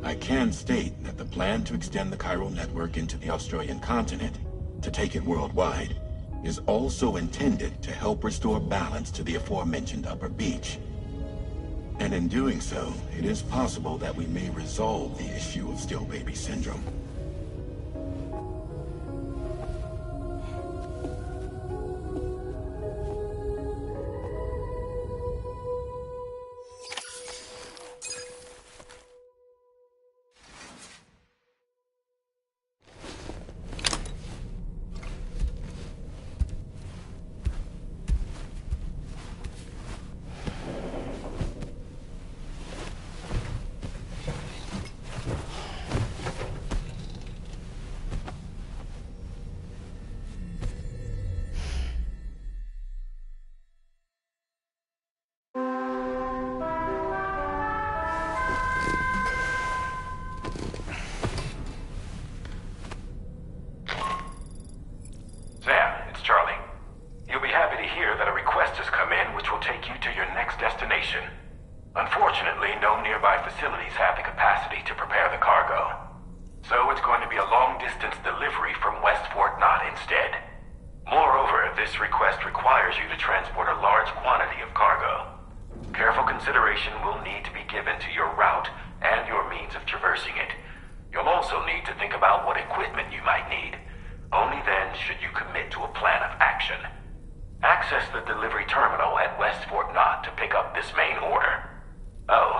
I can state that the plan to extend the chiral network into the Australian continent, to take it worldwide, is also intended to help restore balance to the aforementioned upper beach. And in doing so, it is possible that we may resolve the issue of still baby syndrome. request requires you to transport a large quantity of cargo. Careful consideration will need to be given to your route and your means of traversing it. You'll also need to think about what equipment you might need. Only then should you commit to a plan of action. Access the delivery terminal at West Fort Knott to pick up this main order. Oh,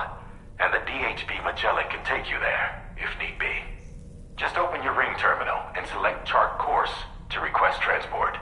and the DHB Magellan can take you there, if need be. Just open your ring terminal and select chart course to request transport.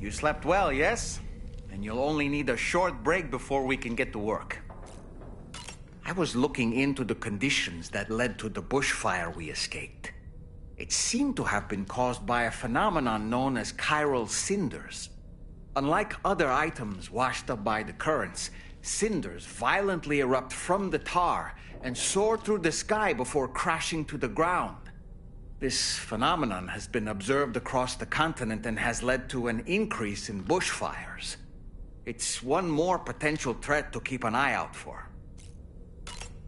You slept well, yes? And you'll only need a short break before we can get to work. I was looking into the conditions that led to the bushfire we escaped. It seemed to have been caused by a phenomenon known as chiral cinders. Unlike other items washed up by the currents, cinders violently erupt from the tar and soar through the sky before crashing to the ground. This phenomenon has been observed across the continent and has led to an increase in bushfires. It's one more potential threat to keep an eye out for.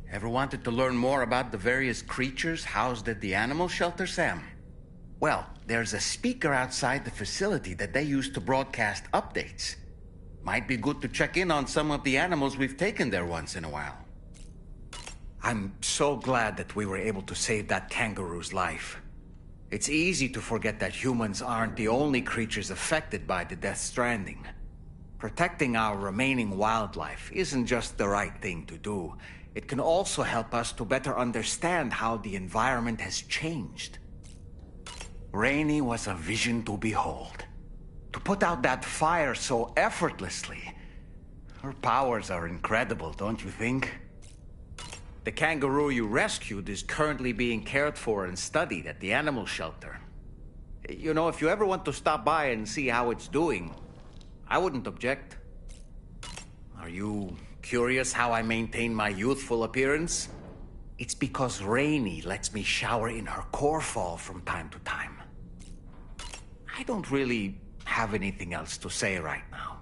Ever wanted to learn more about the various creatures housed at the animal shelter, Sam? Well, there's a speaker outside the facility that they use to broadcast updates. Might be good to check in on some of the animals we've taken there once in a while. I'm so glad that we were able to save that kangaroo's life. It's easy to forget that humans aren't the only creatures affected by the Death Stranding. Protecting our remaining wildlife isn't just the right thing to do. It can also help us to better understand how the environment has changed. Rainey was a vision to behold. To put out that fire so effortlessly. Her powers are incredible, don't you think? The kangaroo you rescued is currently being cared for and studied at the animal shelter. You know, if you ever want to stop by and see how it's doing, I wouldn't object. Are you curious how I maintain my youthful appearance? It's because Rainey lets me shower in her corfall from time to time. I don't really have anything else to say right now.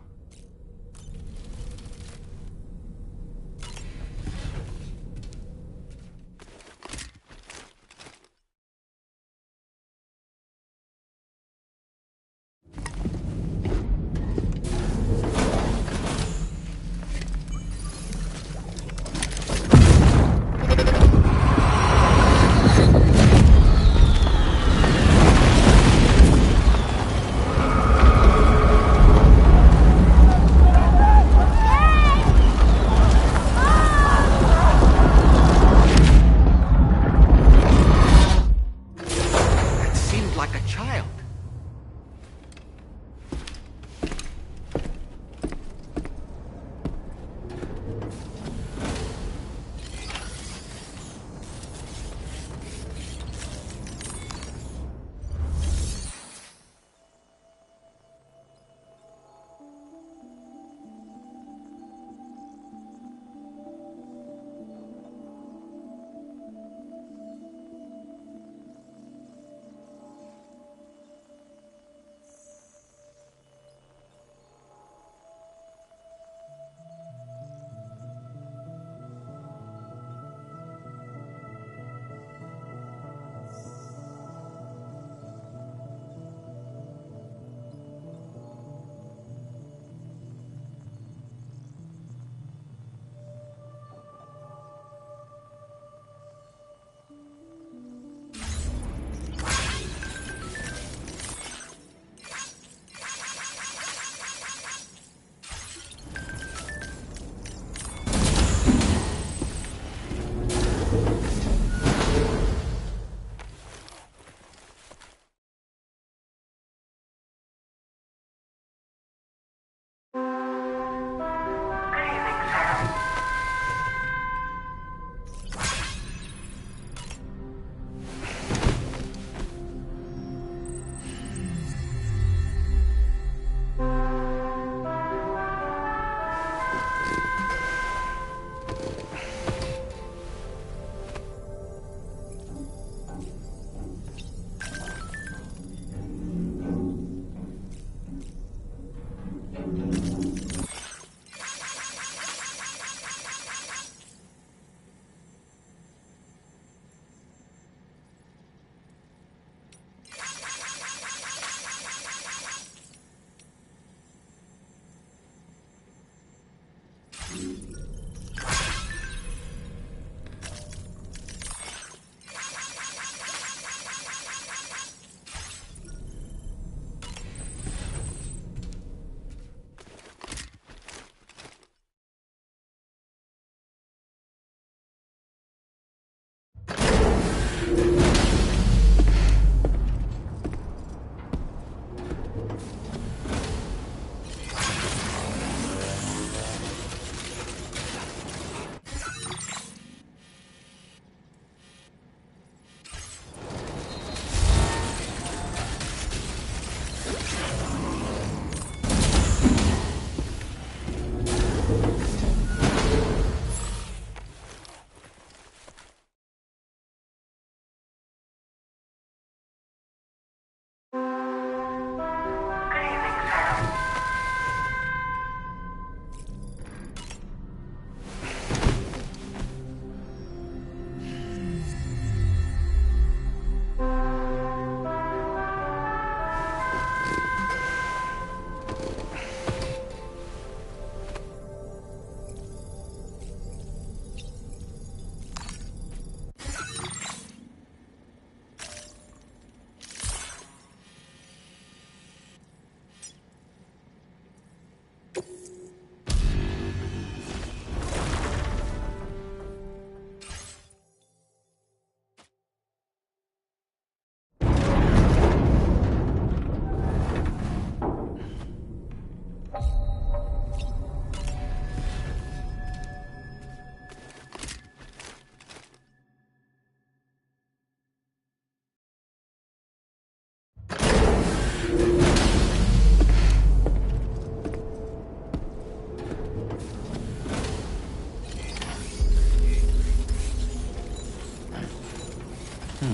I'm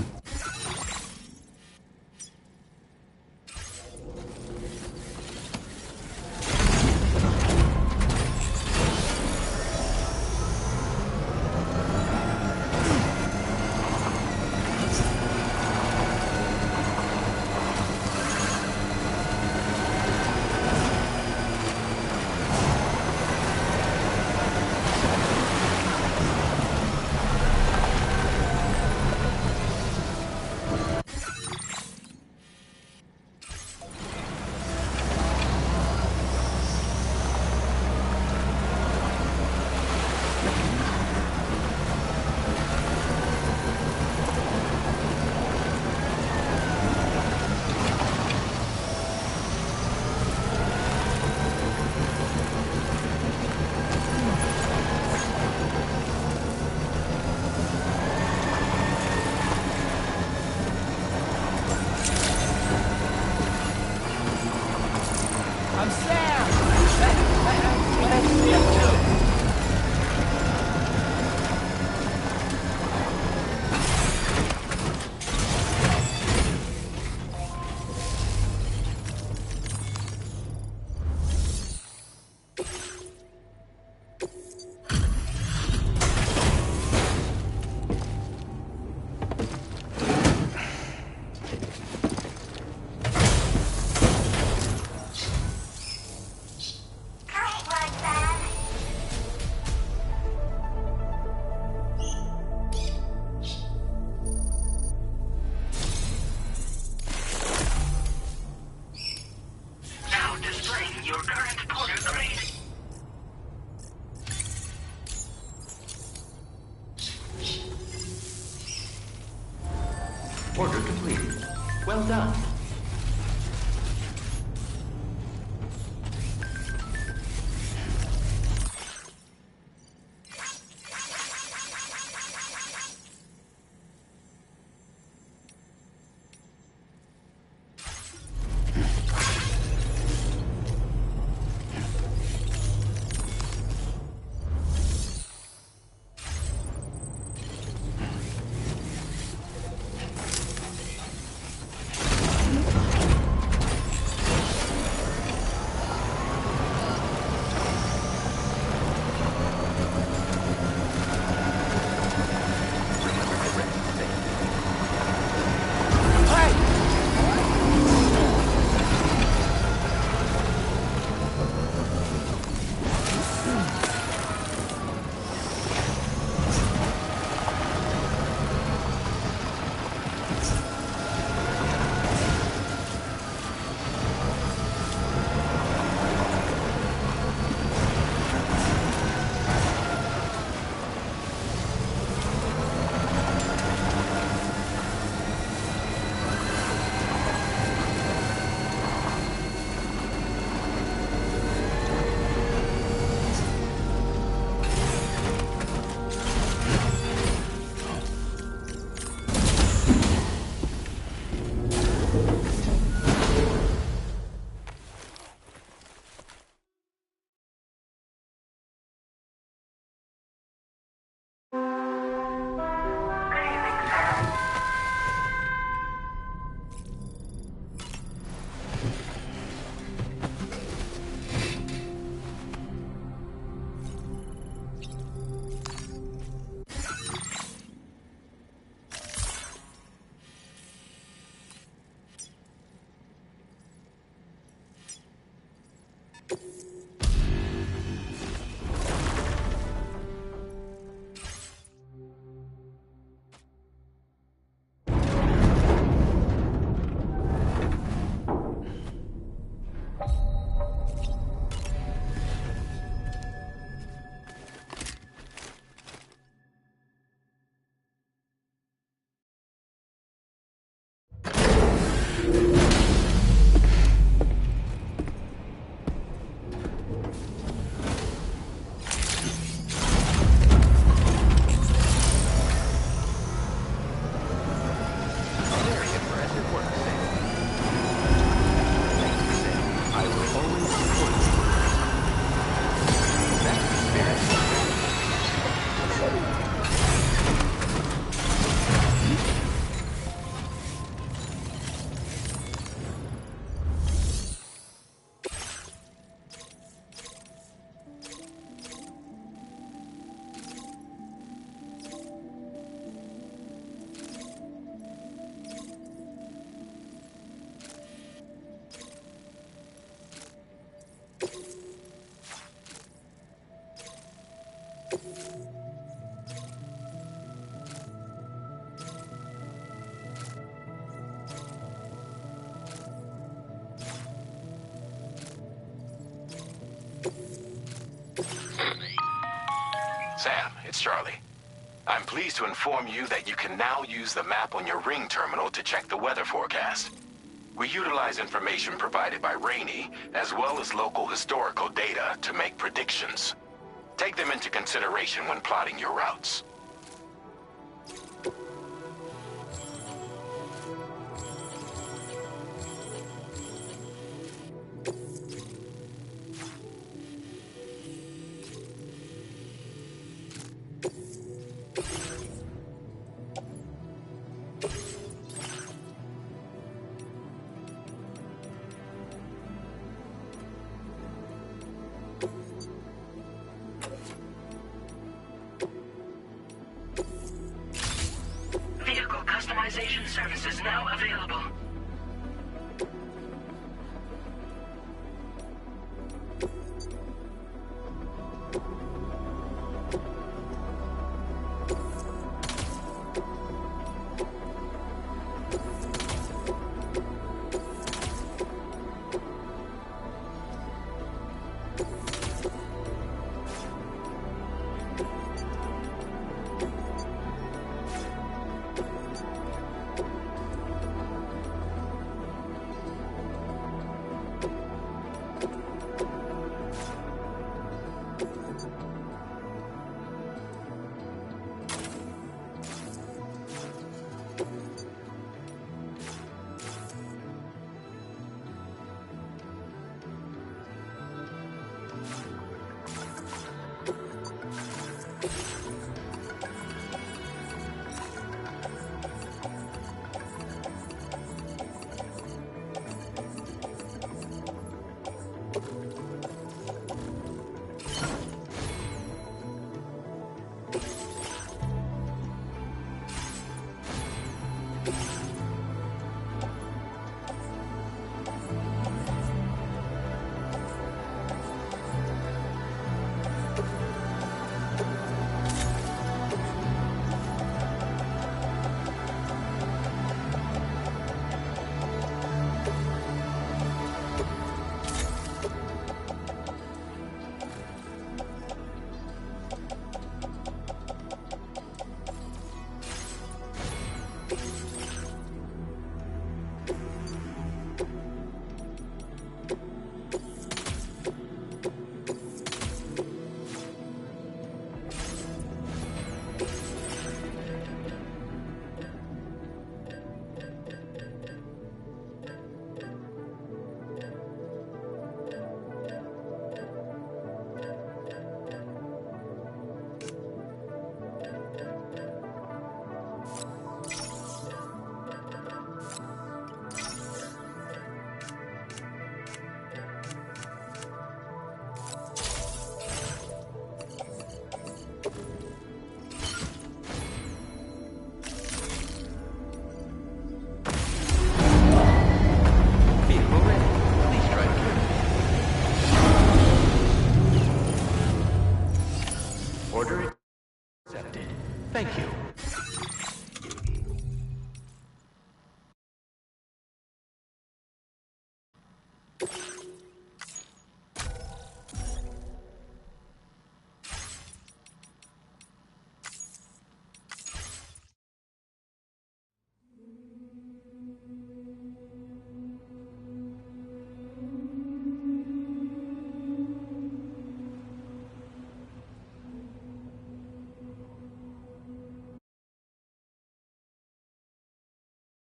Sam! I see him too! Now displaying your current porter grade. Order completed. Well done. It's Charlie. I'm pleased to inform you that you can now use the map on your ring terminal to check the weather forecast. We utilize information provided by Rainey, as well as local historical data, to make predictions. Take them into consideration when plotting your routes. Vehicle customization services now available.